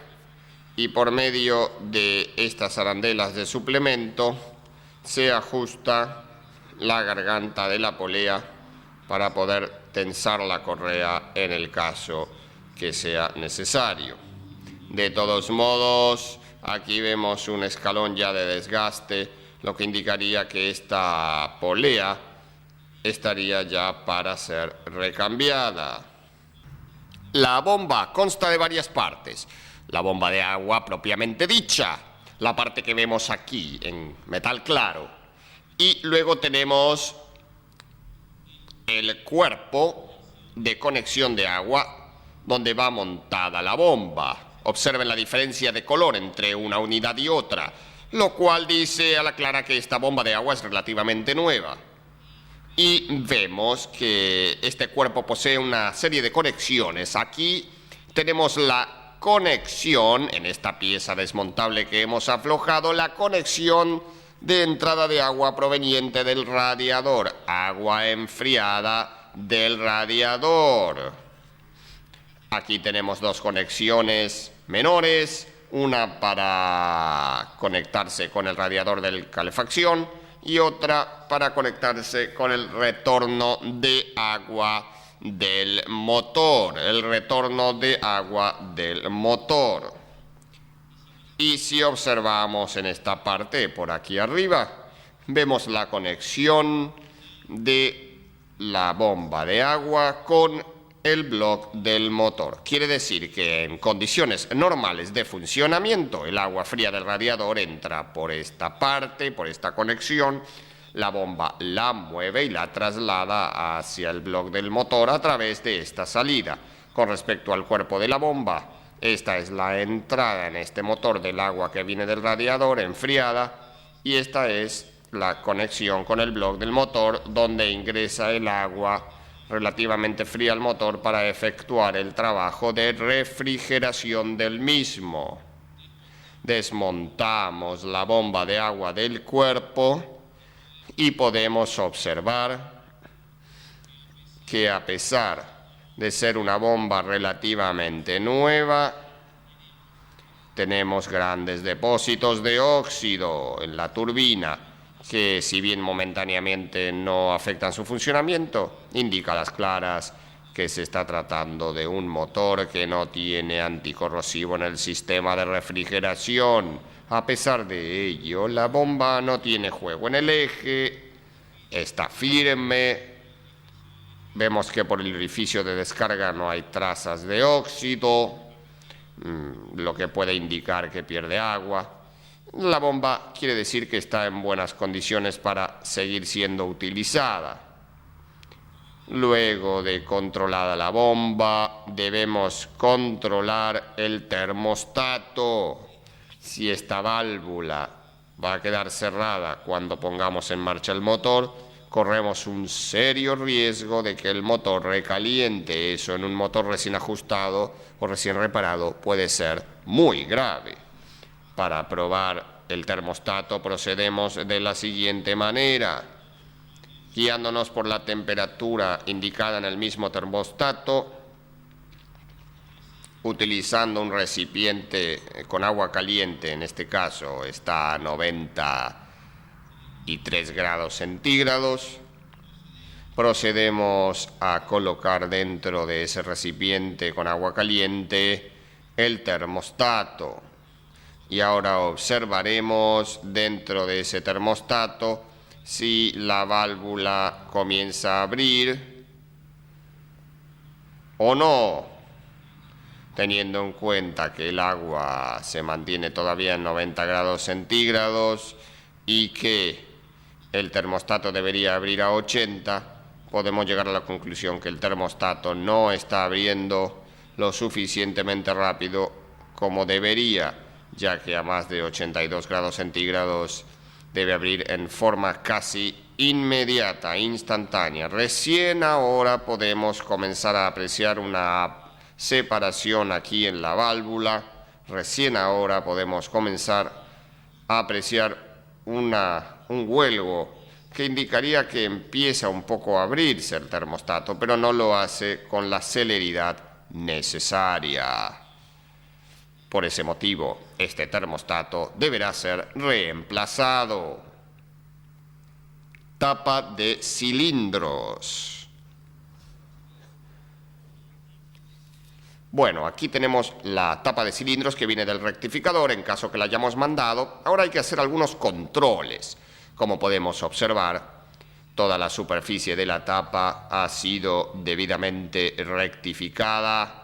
Y por medio de estas arandelas de suplemento se ajusta la garganta de la polea para poder tensar la correa en el caso que sea necesario. De todos modos, aquí vemos un escalón ya de desgaste, lo que indicaría que esta polea estaría ya para ser recambiada. La bomba consta de varias partes. La bomba de agua propiamente dicha, la parte que vemos aquí en metal claro, y luego tenemos el cuerpo de conexión de agua donde va montada la bomba. Observen la diferencia de color entre una unidad y otra, lo cual dice a la clara que esta bomba de agua es relativamente nueva. Y vemos que este cuerpo posee una serie de conexiones. Aquí tenemos la conexión, en esta pieza desmontable que hemos aflojado, la conexión de entrada de agua proveniente del radiador, agua enfriada del radiador. Aquí tenemos dos conexiones menores, una para conectarse con el radiador de calefacción y otra para conectarse con el retorno de agua del motor, Y si observamos en esta parte por aquí arriba, vemos la conexión de la bomba de agua con el bloque del motor. Quiere decir que en condiciones normales de funcionamiento, el agua fría del radiador entra por esta parte, por esta conexión. La bomba la mueve y la traslada hacia el bloque del motor a través de esta salida. Con respecto al cuerpo de la bomba, esta es la entrada en este motor del agua que viene del radiador enfriada, y esta es la conexión con el bloque del motor donde ingresa el agua relativamente fría al motor para efectuar el trabajo de refrigeración del mismo. Desmontamos la bomba de agua del cuerpo y podemos observar que, a pesar de ser una bomba relativamente nueva, tenemos grandes depósitos de óxido en la turbina que, si bien momentáneamente no afectan su funcionamiento, indica a las claras que se está tratando de un motor que no tiene anticorrosivo en el sistema de refrigeración. A pesar de ello, la bomba no tiene juego en el eje, está firme. Vemos que por el orificio de descarga no hay trazas de óxido, lo que puede indicar que pierde agua. La bomba quiere decir que está en buenas condiciones para seguir siendo utilizada. Luego de controlada la bomba, debemos controlar el termostato. Si esta válvula va a quedar cerrada cuando pongamos en marcha el motor, corremos un serio riesgo de que el motor recaliente. Eso en un motor recién ajustado o recién reparado puede ser muy grave. Para probar el termostato procedemos de la siguiente manera. Guiándonos por la temperatura indicada en el mismo termostato, utilizando un recipiente con agua caliente, en este caso está a 93 grados centígrados, procedemos a colocar dentro de ese recipiente con agua caliente el termostato. Y ahora observaremos dentro de ese termostato si la válvula comienza a abrir o no, teniendo en cuenta que el agua se mantiene todavía en 90 grados centígrados y que el termostato debería abrir a 80, podemos llegar a la conclusión que el termostato no está abriendo lo suficientemente rápido como debería, ya que a más de 82 grados centígrados debe abrir en forma casi inmediata, instantánea. Recién ahora podemos comenzar a apreciar una separación aquí en la válvula. Recién ahora podemos comenzar a apreciar un huelgo que indicaría que empieza un poco a abrirse el termostato, pero no lo hace con la celeridad necesaria. Por ese motivo, este termostato deberá ser reemplazado. Tapa de cilindros. Bueno, aquí tenemos la tapa de cilindros que viene del rectificador en caso que la hayamos mandado. Ahora hay que hacer algunos controles. Como podemos observar, toda la superficie de la tapa ha sido debidamente rectificada.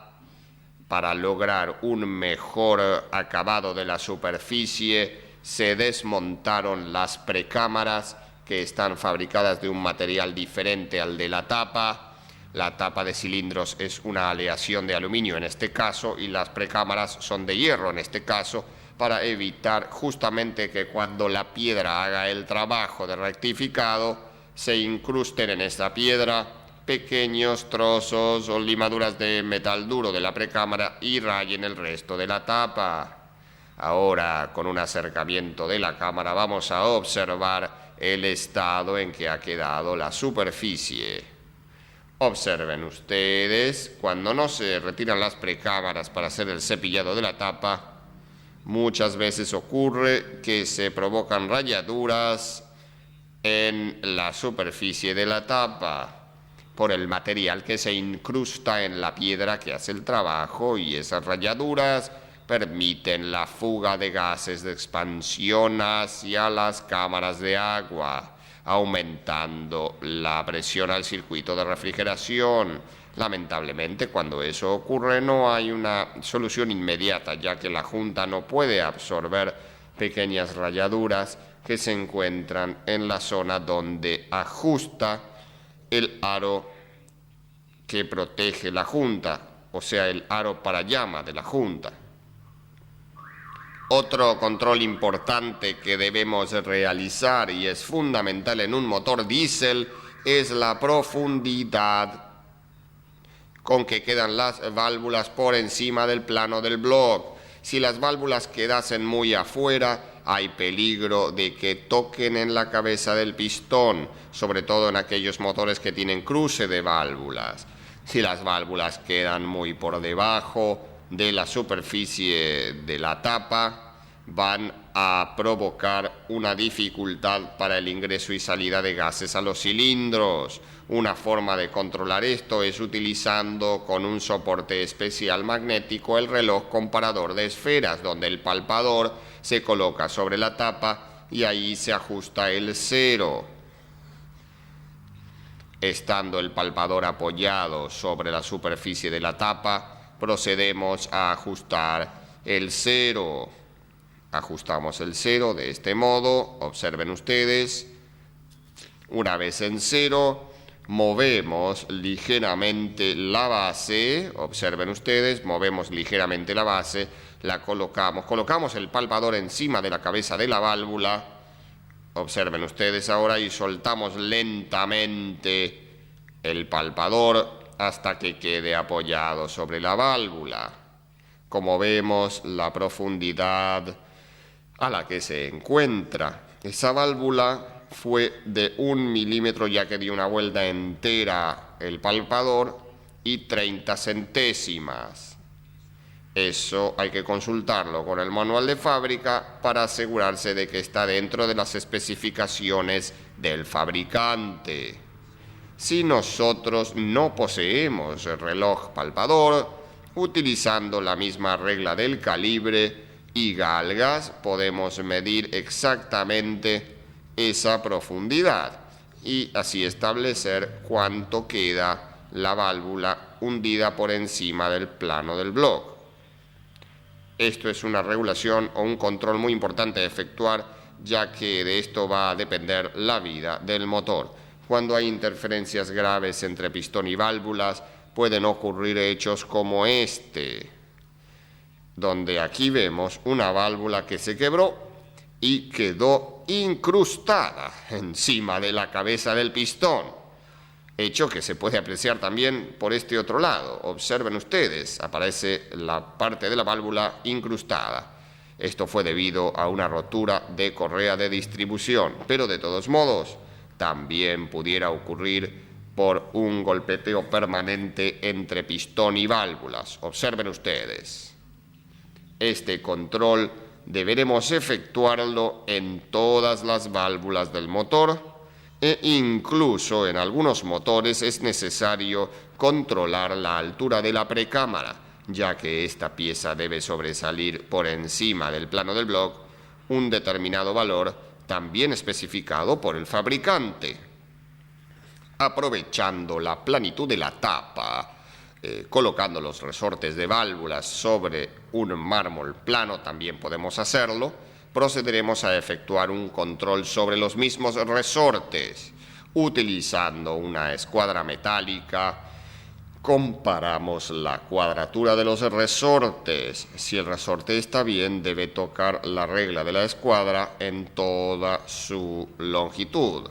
Para lograr un mejor acabado de la superficie, se desmontaron las precámaras que están fabricadas de un material diferente al de la tapa. La tapa de cilindros es una aleación de aluminio en este caso y las precámaras son de hierro en este caso, para evitar justamente que cuando la piedra haga el trabajo de rectificado se incrusten en esa piedra pequeños trozos o limaduras de metal duro de la precámara y rayen el resto de la tapa. Ahora, con un acercamiento de la cámara, vamos a observar el estado en que ha quedado la superficie. Observen ustedes, cuando no se retiran las precámaras para hacer el cepillado de la tapa, muchas veces ocurre que se provocan rayaduras en la superficie de la tapa por el material que se incrusta en la piedra que hace el trabajo, y esas rayaduras permiten la fuga de gases de expansión hacia las cámaras de agua, aumentando la presión al circuito de refrigeración. Lamentablemente, cuando eso ocurre, no hay una solución inmediata, ya que la junta no puede absorber pequeñas rayaduras que se encuentran en la zona donde ajusta el aro que protege la junta, o sea, el aro para llama de la junta. Otro control importante que debemos realizar y es fundamental en un motor diésel es la profundidad con que quedan las válvulas por encima del plano del bloque. Si las válvulas quedasen muy afuera, hay peligro de que toquen en la cabeza del pistón, sobre todo en aquellos motores que tienen cruce de válvulas. Si las válvulas quedan muy por debajo de la superficie de la tapa, van a provocar una dificultad para el ingreso y salida de gases a los cilindros. Una forma de controlar esto es utilizando con un soporte especial magnético el reloj comparador de esferas, donde el palpador se coloca sobre la tapa y ahí se ajusta el cero. Estando el palpador apoyado sobre la superficie de la tapa, procedemos a ajustar el cero. Ajustamos el cero de este modo, observen ustedes. Una vez en cero, movemos ligeramente la base, observen ustedes, movemos ligeramente la base, la colocamos el palpador encima de la cabeza de la válvula, observen ustedes ahora, y soltamos lentamente el palpador hasta que quede apoyado sobre la válvula. Como vemos, la profundidad a la que se encuentra esa válvula fue de 1 milímetro, ya que dio una vuelta entera el palpador, y 30 centésimas. Eso hay que consultarlo con el manual de fábrica para asegurarse de que está dentro de las especificaciones del fabricante. Si nosotros no poseemos el reloj palpador, utilizando la misma regla del calibre y galgas, podemos medir exactamente esa profundidad y así establecer cuánto queda la válvula hundida por encima del plano del bloque. Esto es una regulación o un control muy importante de efectuar, ya que de esto va a depender la vida del motor. Cuando hay interferencias graves entre pistón y válvulas, pueden ocurrir hechos como este, donde aquí vemos una válvula que se quebró y quedó incrustada encima de la cabeza del pistón, hecho que se puede apreciar también por este otro lado. Observen ustedes, aparece la parte de la válvula incrustada. Esto fue debido a una rotura de correa de distribución, pero de todos modos también pudiera ocurrir por un golpeteo permanente entre pistón y válvulas. Observen ustedes. Este control deberemos efectuarlo en todas las válvulas del motor e incluso en algunos motores es necesario controlar la altura de la precámara, ya que esta pieza debe sobresalir por encima del plano del bloque un determinado valor también especificado por el fabricante. Aprovechando la planitud de la tapa, colocando los resortes de válvulas sobre un mármol plano, también podemos hacerlo. Procederemos a efectuar un control sobre los mismos resortes. Utilizando una escuadra metálica, comparamos la cuadratura de los resortes. Si el resorte está bien, debe tocar la regla de la escuadra en toda su longitud.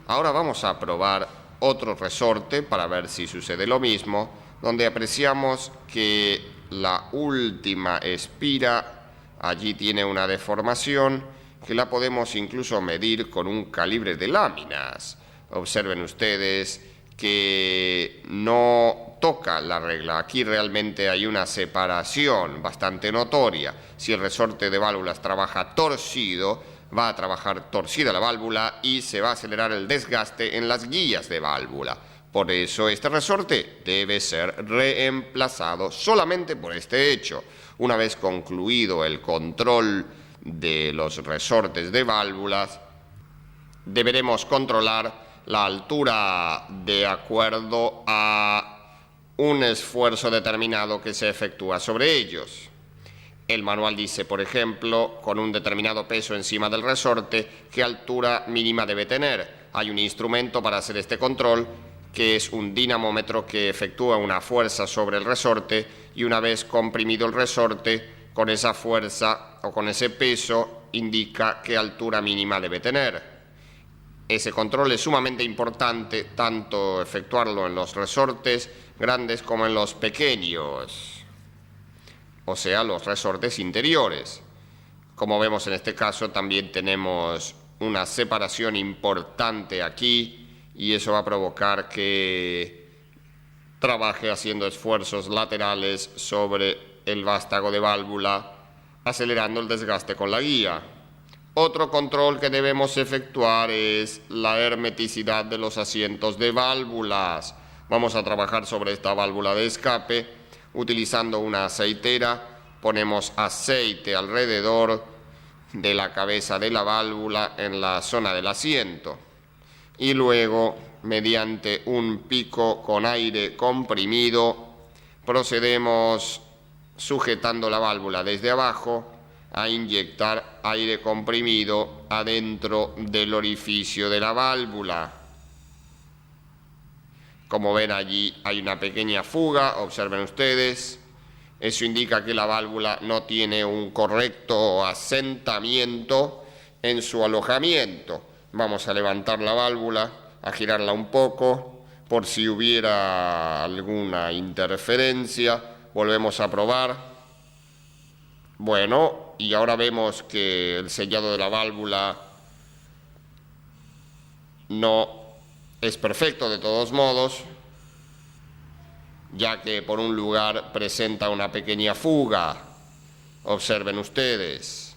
Ahora vamos a probar otro resorte para ver si sucede lo mismo, donde apreciamos que la última espira allí tiene una deformación que la podemos incluso medir con un calibre de láminas. Observen ustedes que no toca la regla. Aquí realmente hay una separación bastante notoria. Si el resorte de válvulas trabaja torcido, va a trabajar torcida la válvula y se va a acelerar el desgaste en las guías de válvula. Por eso este resorte debe ser reemplazado solamente por este hecho. Una vez concluido el control de los resortes de válvulas, deberemos controlar la altura de acuerdo a un esfuerzo determinado que se efectúa sobre ellos. El manual dice, por ejemplo, con un determinado peso encima del resorte, qué altura mínima debe tener. Hay un instrumento para hacer este control, que es un dinamómetro que efectúa una fuerza sobre el resorte y una vez comprimido el resorte, con esa fuerza o con ese peso indica qué altura mínima debe tener. Ese control es sumamente importante, tanto efectuarlo en los resortes grandes como en los pequeños, o sea, los resortes interiores. Como vemos en este caso, también tenemos una separación importante aquí y eso va a provocar que trabaje haciendo esfuerzos laterales sobre el vástago de válvula acelerando el desgaste con la guía. Otro control que debemos efectuar es la hermeticidad de los asientos de válvulas. Vamos a trabajar sobre esta válvula de escape utilizando una aceitera. Ponemos aceite alrededor de la cabeza de la válvula en la zona del asiento y luego, mediante un pico con aire comprimido, procedemos, sujetando la válvula desde abajo, a inyectar aire comprimido adentro del orificio de la válvula. Como ven, allí hay una pequeña fuga, observen ustedes. Eso indica que la válvula no tiene un correcto asentamiento en su alojamiento. Vamos a levantar la válvula, a girarla un poco, por si hubiera alguna interferencia. Volvemos a probar. Bueno, y ahora vemos que el sellado de la válvula no es perfecto de todos modos, ya que por un lugar presenta una pequeña fuga. Observen ustedes.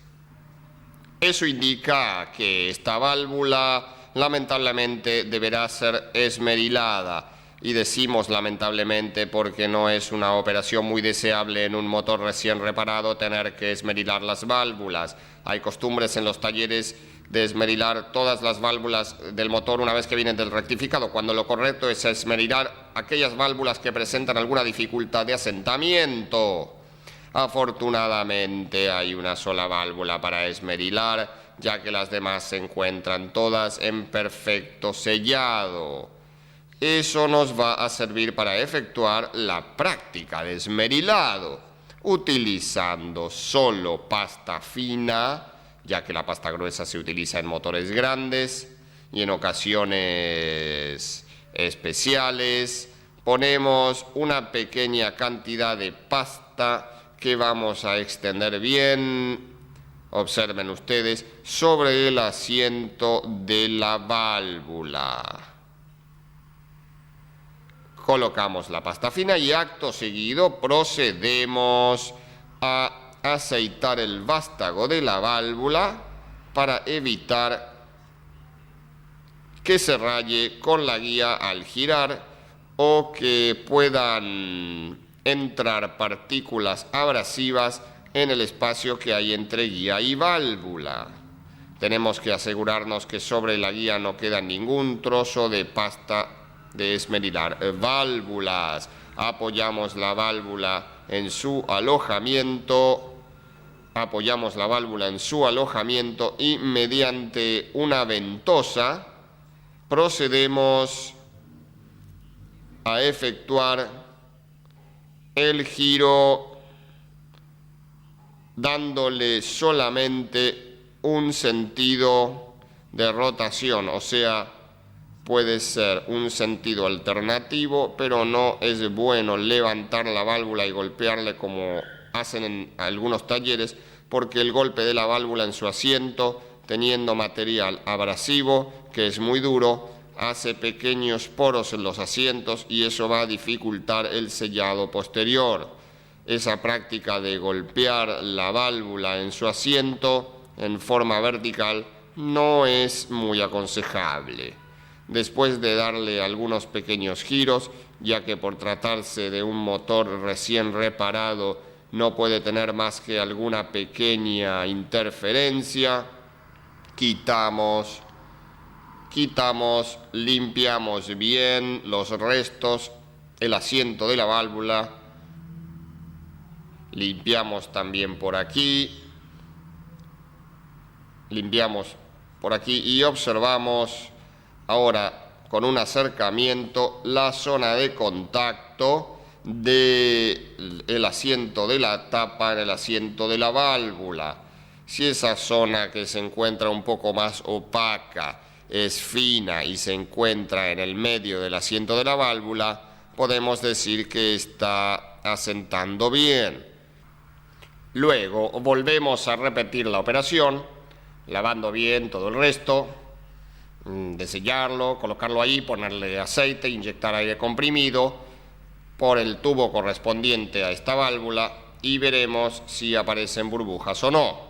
Eso indica que esta válvula lamentablemente deberá ser esmerilada. Y decimos lamentablemente porque no es una operación muy deseable en un motor recién reparado tener que esmerilar las válvulas. Hay costumbres en los talleres de esmerilar todas las válvulas del motor una vez que vienen del rectificado, cuando lo correcto es esmerilar aquellas válvulas que presentan alguna dificultad de asentamiento. Afortunadamente hay una sola válvula para esmerilar, ya que las demás se encuentran todas en perfecto sellado. Eso nos va a servir para efectuar la práctica de esmerilado, utilizando solo pasta fina, ya que la pasta gruesa se utiliza en motores grandes y en ocasiones especiales. Ponemos una pequeña cantidad de pasta que vamos a extender bien, observen ustedes, sobre el asiento de la válvula. Colocamos la pasta fina y acto seguido procedemos a aceitar el vástago de la válvula para evitar que se raye con la guía al girar o que puedan entrar partículas abrasivas en el espacio que hay entre guía y válvula. Tenemos que asegurarnos que sobre la guía no queda ningún trozo de pasta de esmerilar válvulas. Apoyamos la válvula en su alojamiento. Y mediante una ventosa procedemos a efectuar el giro dándole solamente un sentido de rotación, o sea, puede ser un sentido alternativo, pero no es bueno levantar la válvula y golpearle como hacen en algunos talleres, porque el golpe de la válvula en su asiento, teniendo material abrasivo, que es muy duro, hace pequeños poros en los asientos y eso va a dificultar el sellado posterior. Esa práctica de golpear la válvula en su asiento en forma vertical no es muy aconsejable. Después de darle algunos pequeños giros, ya que por tratarse de un motor recién reparado no puede tener más que alguna pequeña interferencia, quitamos, limpiamos bien los restos, el asiento de la válvula, limpiamos también por aquí, y observamos ahora con un acercamiento la zona de contacto del asiento de la tapa en el asiento de la válvula. Si esa zona que se encuentra un poco más opaca es fina y se encuentra en el medio del asiento de la válvula, podemos decir que está asentando bien. Luego volvemos a repetir la operación, lavando bien todo el resto, de sellarlo, colocarlo ahí, ponerle aceite, inyectar aire comprimido por el tubo correspondiente a esta válvula y veremos si aparecen burbujas o no.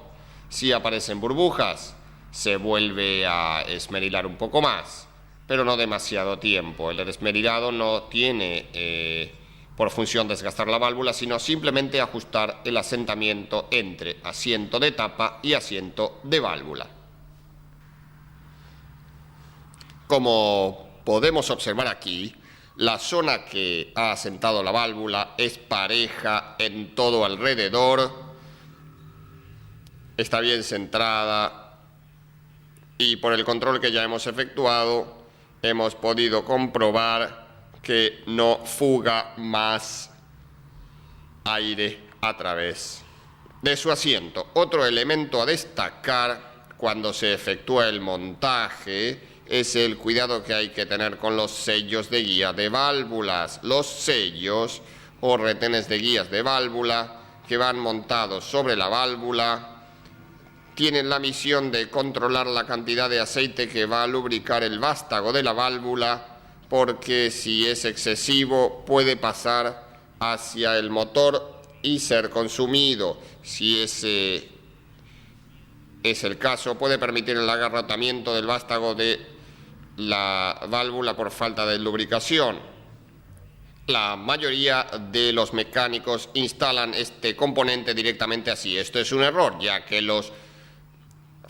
Si aparecen burbujas, se vuelve a esmerilar un poco más, pero no demasiado tiempo. El esmerilado no tiene por función desgastar la válvula, sino simplemente ajustar el asentamiento entre asiento de tapa y asiento de válvula. Como podemos observar aquí, la zona que ha asentado la válvula es pareja en todo alrededor, está bien centrada y por el control que ya hemos efectuado hemos podido comprobar que no fuga más aire a través de su asiento. Otro elemento a destacar cuando se efectúa el montaje es el cuidado que hay que tener con los sellos de guía de válvulas. Los sellos o retenes de guías de válvula que van montados sobre la válvula tienen la misión de controlar la cantidad de aceite que va a lubricar el vástago de la válvula, porque si es excesivo puede pasar hacia el motor y ser consumido. Si ese es el caso, puede permitir el agarrotamiento del vástago de la válvula por falta de lubricación. La mayoría de los mecánicos instalan este componente directamente así. Esto es un error, ya que los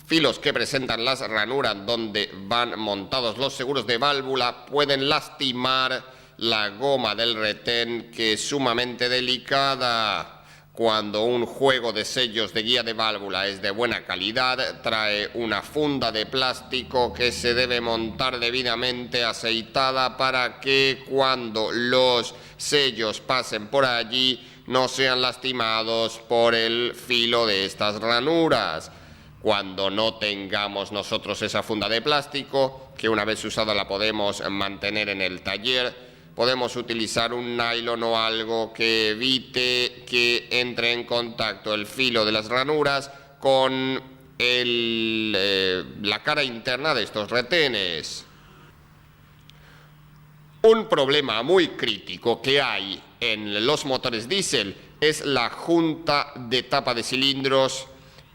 filos que presentan las ranuras donde van montados los seguros de válvula pueden lastimar la goma del retén, que es sumamente delicada. Cuando un juego de sellos de guía de válvula es de buena calidad, trae una funda de plástico que se debe montar debidamente aceitada para que cuando los sellos pasen por allí no sean lastimados por el filo de estas ranuras. Cuando no tengamos nosotros esa funda de plástico, que una vez usada la podemos mantener en el taller, podemos utilizar un nylon o algo que evite que entre en contacto el filo de las ranuras con la cara interna de estos retenes. Un problema muy crítico que hay en los motores diésel es la junta de tapa de cilindros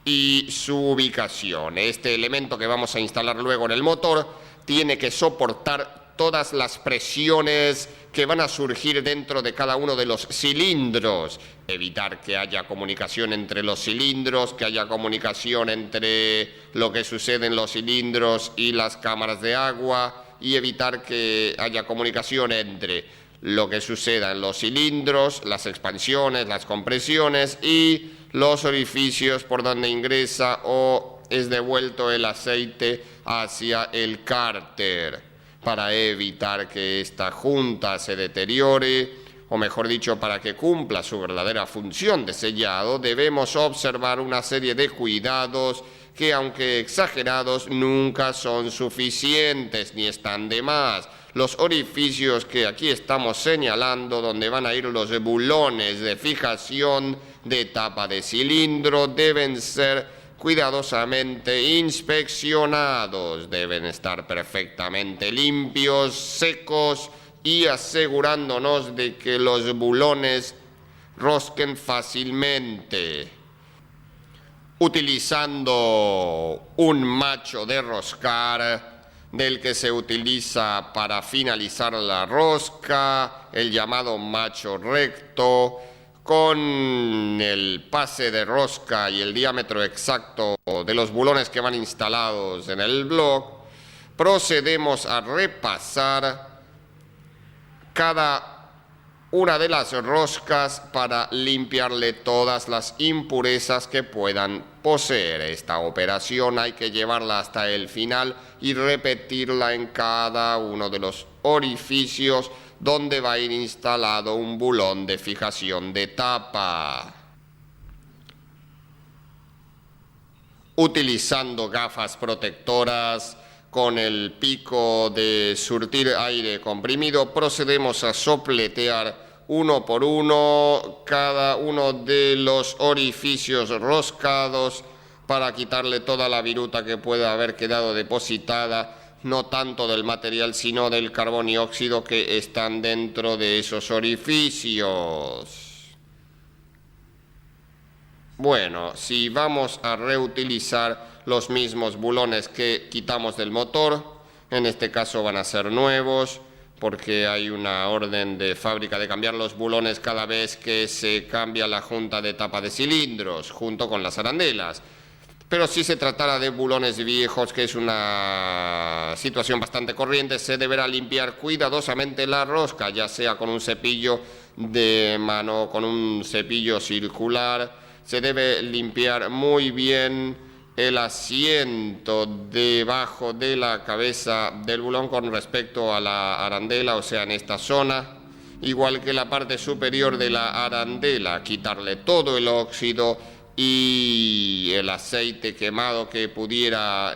y su ubicación. Este elemento que vamos a instalar luego en el motor tiene que soportar todas las presiones que van a surgir dentro de cada uno de los cilindros, evitar que haya comunicación entre los cilindros, que haya comunicación entre lo que sucede en los cilindros y las cámaras de agua, y evitar que haya comunicación entre lo que suceda en los cilindros, las expansiones, las compresiones y los orificios por donde ingresa o es devuelto el aceite hacia el cárter. Para evitar que esta junta se deteriore, o mejor dicho, para que cumpla su verdadera función de sellado, debemos observar una serie de cuidados que, aunque exagerados, nunca son suficientes ni están de más. Los orificios que aquí estamos señalando, donde van a ir los bulones de fijación de tapa de cilindro, deben ser cuidadosamente inspeccionados, deben estar perfectamente limpios, secos y asegurándonos de que los bulones rosquen fácilmente. Utilizando un macho de roscar, del que se utiliza para finalizar la rosca, el llamado macho recto, con el pase de rosca y el diámetro exacto de los bulones que van instalados en el block, procedemos a repasar cada una de las roscas para limpiarle todas las impurezas que puedan poseer. Esta operación hay que llevarla hasta el final y repetirla en cada uno de los orificios donde va a ir instalado un bulón de fijación de tapa. Utilizando gafas protectoras con el pico de surtir aire comprimido, procedemos a sopletear uno por uno cada uno de los orificios roscados para quitarle toda la viruta que pueda haber quedado depositada, no tanto del material sino del carbón y óxido que están dentro de esos orificios. Bueno, si vamos a reutilizar los mismos bulones que quitamos del motor, en este caso van a ser nuevos, porque hay una orden de fábrica de cambiar los bulones cada vez que se cambia la junta de tapa de cilindros, junto con las arandelas. Pero si se tratara de bulones viejos, que es una situación bastante corriente, se deberá limpiar cuidadosamente la rosca, ya sea con un cepillo de mano o con un cepillo circular. Se debe limpiar muy bien el asiento debajo de la cabeza del bulón con respecto a la arandela, o sea, en esta zona, igual que la parte superior de la arandela, quitarle todo el óxido y el aceite quemado que pudiera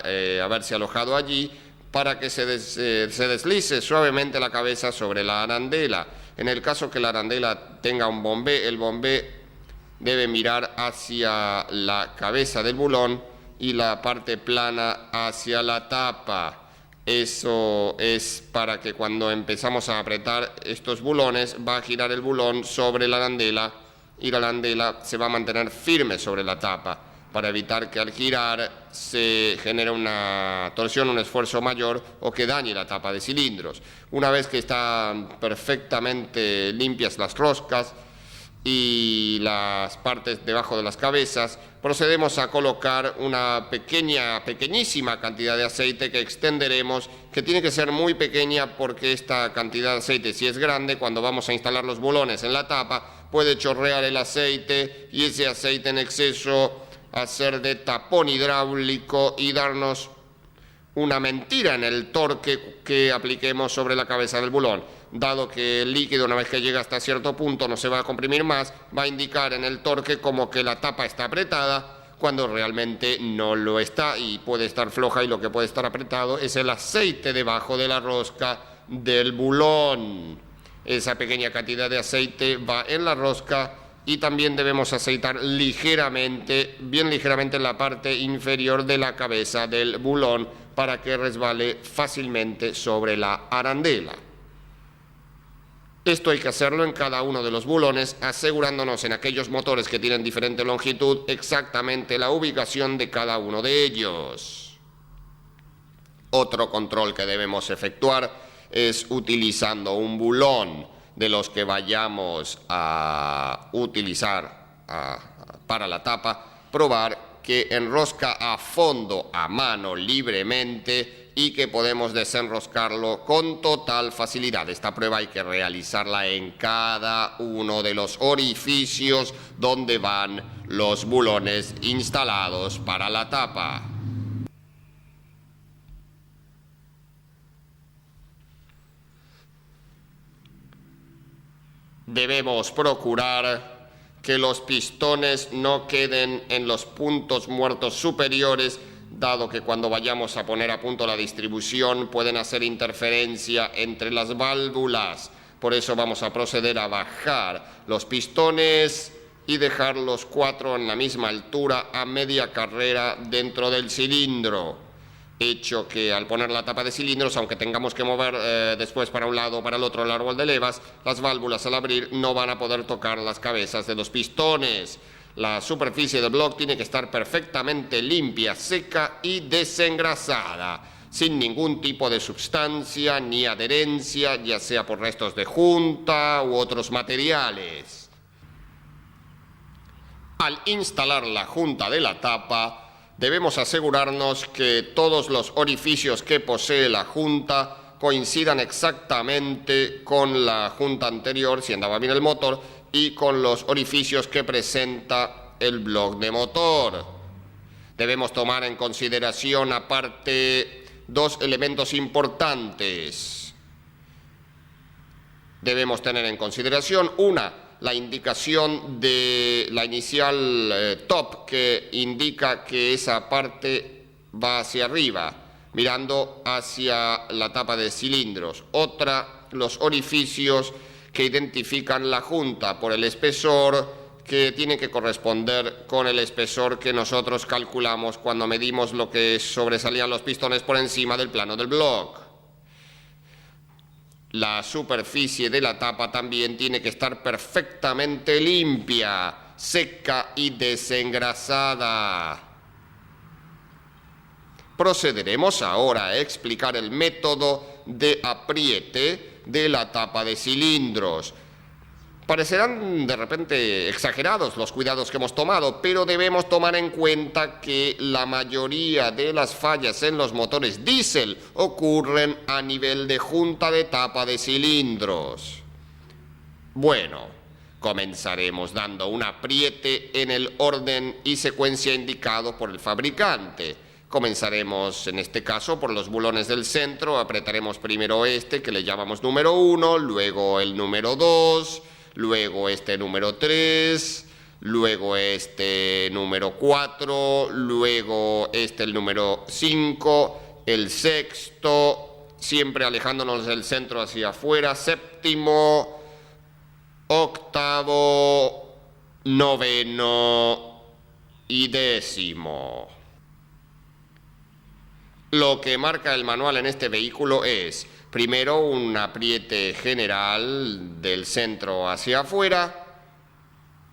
haberse alojado allí, para que se deslice suavemente la cabeza sobre la arandela. En el caso que la arandela tenga un bombé, el bombé debe mirar hacia la cabeza del bulón y la parte plana hacia la tapa. Eso es para que cuando empezamos a apretar estos bulones va a girar el bulón sobre la arandela y la arandela se va a mantener firme sobre la tapa, para evitar que al girar se genere una torsión, un esfuerzo mayor o que dañe la tapa de cilindros. Una vez que están perfectamente limpias las roscas y las partes debajo de las cabezas, procedemos a colocar una pequeñísima cantidad de aceite que extenderemos, que tiene que ser muy pequeña porque esta cantidad de aceite, si es grande, cuando vamos a instalar los bulones en la tapa, puede chorrear el aceite y ese aceite en exceso hacer de tapón hidráulico y darnos una mentira en el torque que apliquemos sobre la cabeza del bulón. Dado que el líquido, una vez que llega hasta cierto punto, no se va a comprimir más, va a indicar en el torque como que la tapa está apretada, cuando realmente no lo está y puede estar floja, y lo que puede estar apretado es el aceite debajo de la rosca del bulón. Esa pequeña cantidad de aceite va en la rosca y también debemos aceitar ligeramente, bien ligeramente, en la parte inferior de la cabeza del bulón para que resbale fácilmente sobre la arandela. Esto hay que hacerlo en cada uno de los bulones, asegurándonos en aquellos motores que tienen diferente longitud exactamente la ubicación de cada uno de ellos. Otro control que debemos efectuar es utilizando un bulón de los que vayamos a utilizar para la tapa, probar que enrosca a fondo, a mano, libremente, y que podemos desenroscarlo con total facilidad. Esta prueba hay que realizarla en cada uno de los orificios donde van los bulones instalados para la tapa. Debemos procurar que los pistones no queden en los puntos muertos superiores, dado que cuando vayamos a poner a punto la distribución pueden hacer interferencia entre las válvulas. Por eso vamos a proceder a bajar los pistones y dejar los 4 en la misma altura a media carrera dentro del cilindro. Hecho que al poner la tapa de cilindros, aunque tengamos que mover después para un lado o para el otro el árbol de levas, las válvulas al abrir no van a poder tocar las cabezas de los pistones. La superficie del block tiene que estar perfectamente limpia, seca y desengrasada, sin ningún tipo de sustancia ni adherencia, ya sea por restos de junta u otros materiales. Al instalar la junta de la tapa, debemos asegurarnos que todos los orificios que posee la junta coincidan exactamente con la junta anterior, si andaba bien el motor, y con los orificios que presenta el bloque de motor. Debemos tomar en consideración, aparte, 2 elementos importantes. Debemos tener en consideración, la indicación de la inicial top, que indica que esa parte va hacia arriba, mirando hacia la tapa de cilindros. Otra, los orificios que identifican la junta por el espesor, que tiene que corresponder con el espesor que nosotros calculamos cuando medimos lo que sobresalían los pistones por encima del plano del bloque. La superficie de la tapa también tiene que estar perfectamente limpia, seca y desengrasada. Procederemos ahora a explicar el método de apriete de la tapa de cilindros. Parecerán de repente exagerados los cuidados que hemos tomado, pero debemos tomar en cuenta que la mayoría de las fallas en los motores diésel ocurren a nivel de junta de tapa de cilindros. Bueno, comenzaremos dando un apriete en el orden y secuencia indicado por el fabricante. Comenzaremos en este caso por los bulones del centro, apretaremos primero este que le llamamos número 1, luego el número 2, luego este número 3, luego este número 4, luego este el número 5, el sexto, siempre alejándonos del centro hacia afuera, séptimo, octavo, noveno y décimo. Lo que marca el manual en este vehículo es, primero, un apriete general del centro hacia afuera,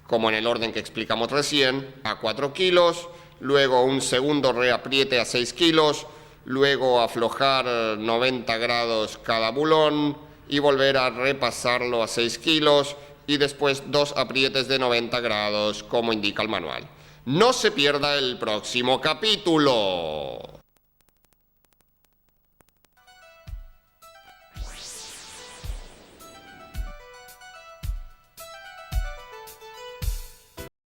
como en el orden que explicamos recién, a 4 kilos, luego un segundo reapriete a 6 kilos, luego aflojar 90 grados cada bulón y volver a repasarlo a 6 kilos y después 2 aprietes de 90 grados, como indica el manual. No se pierda el próximo capítulo.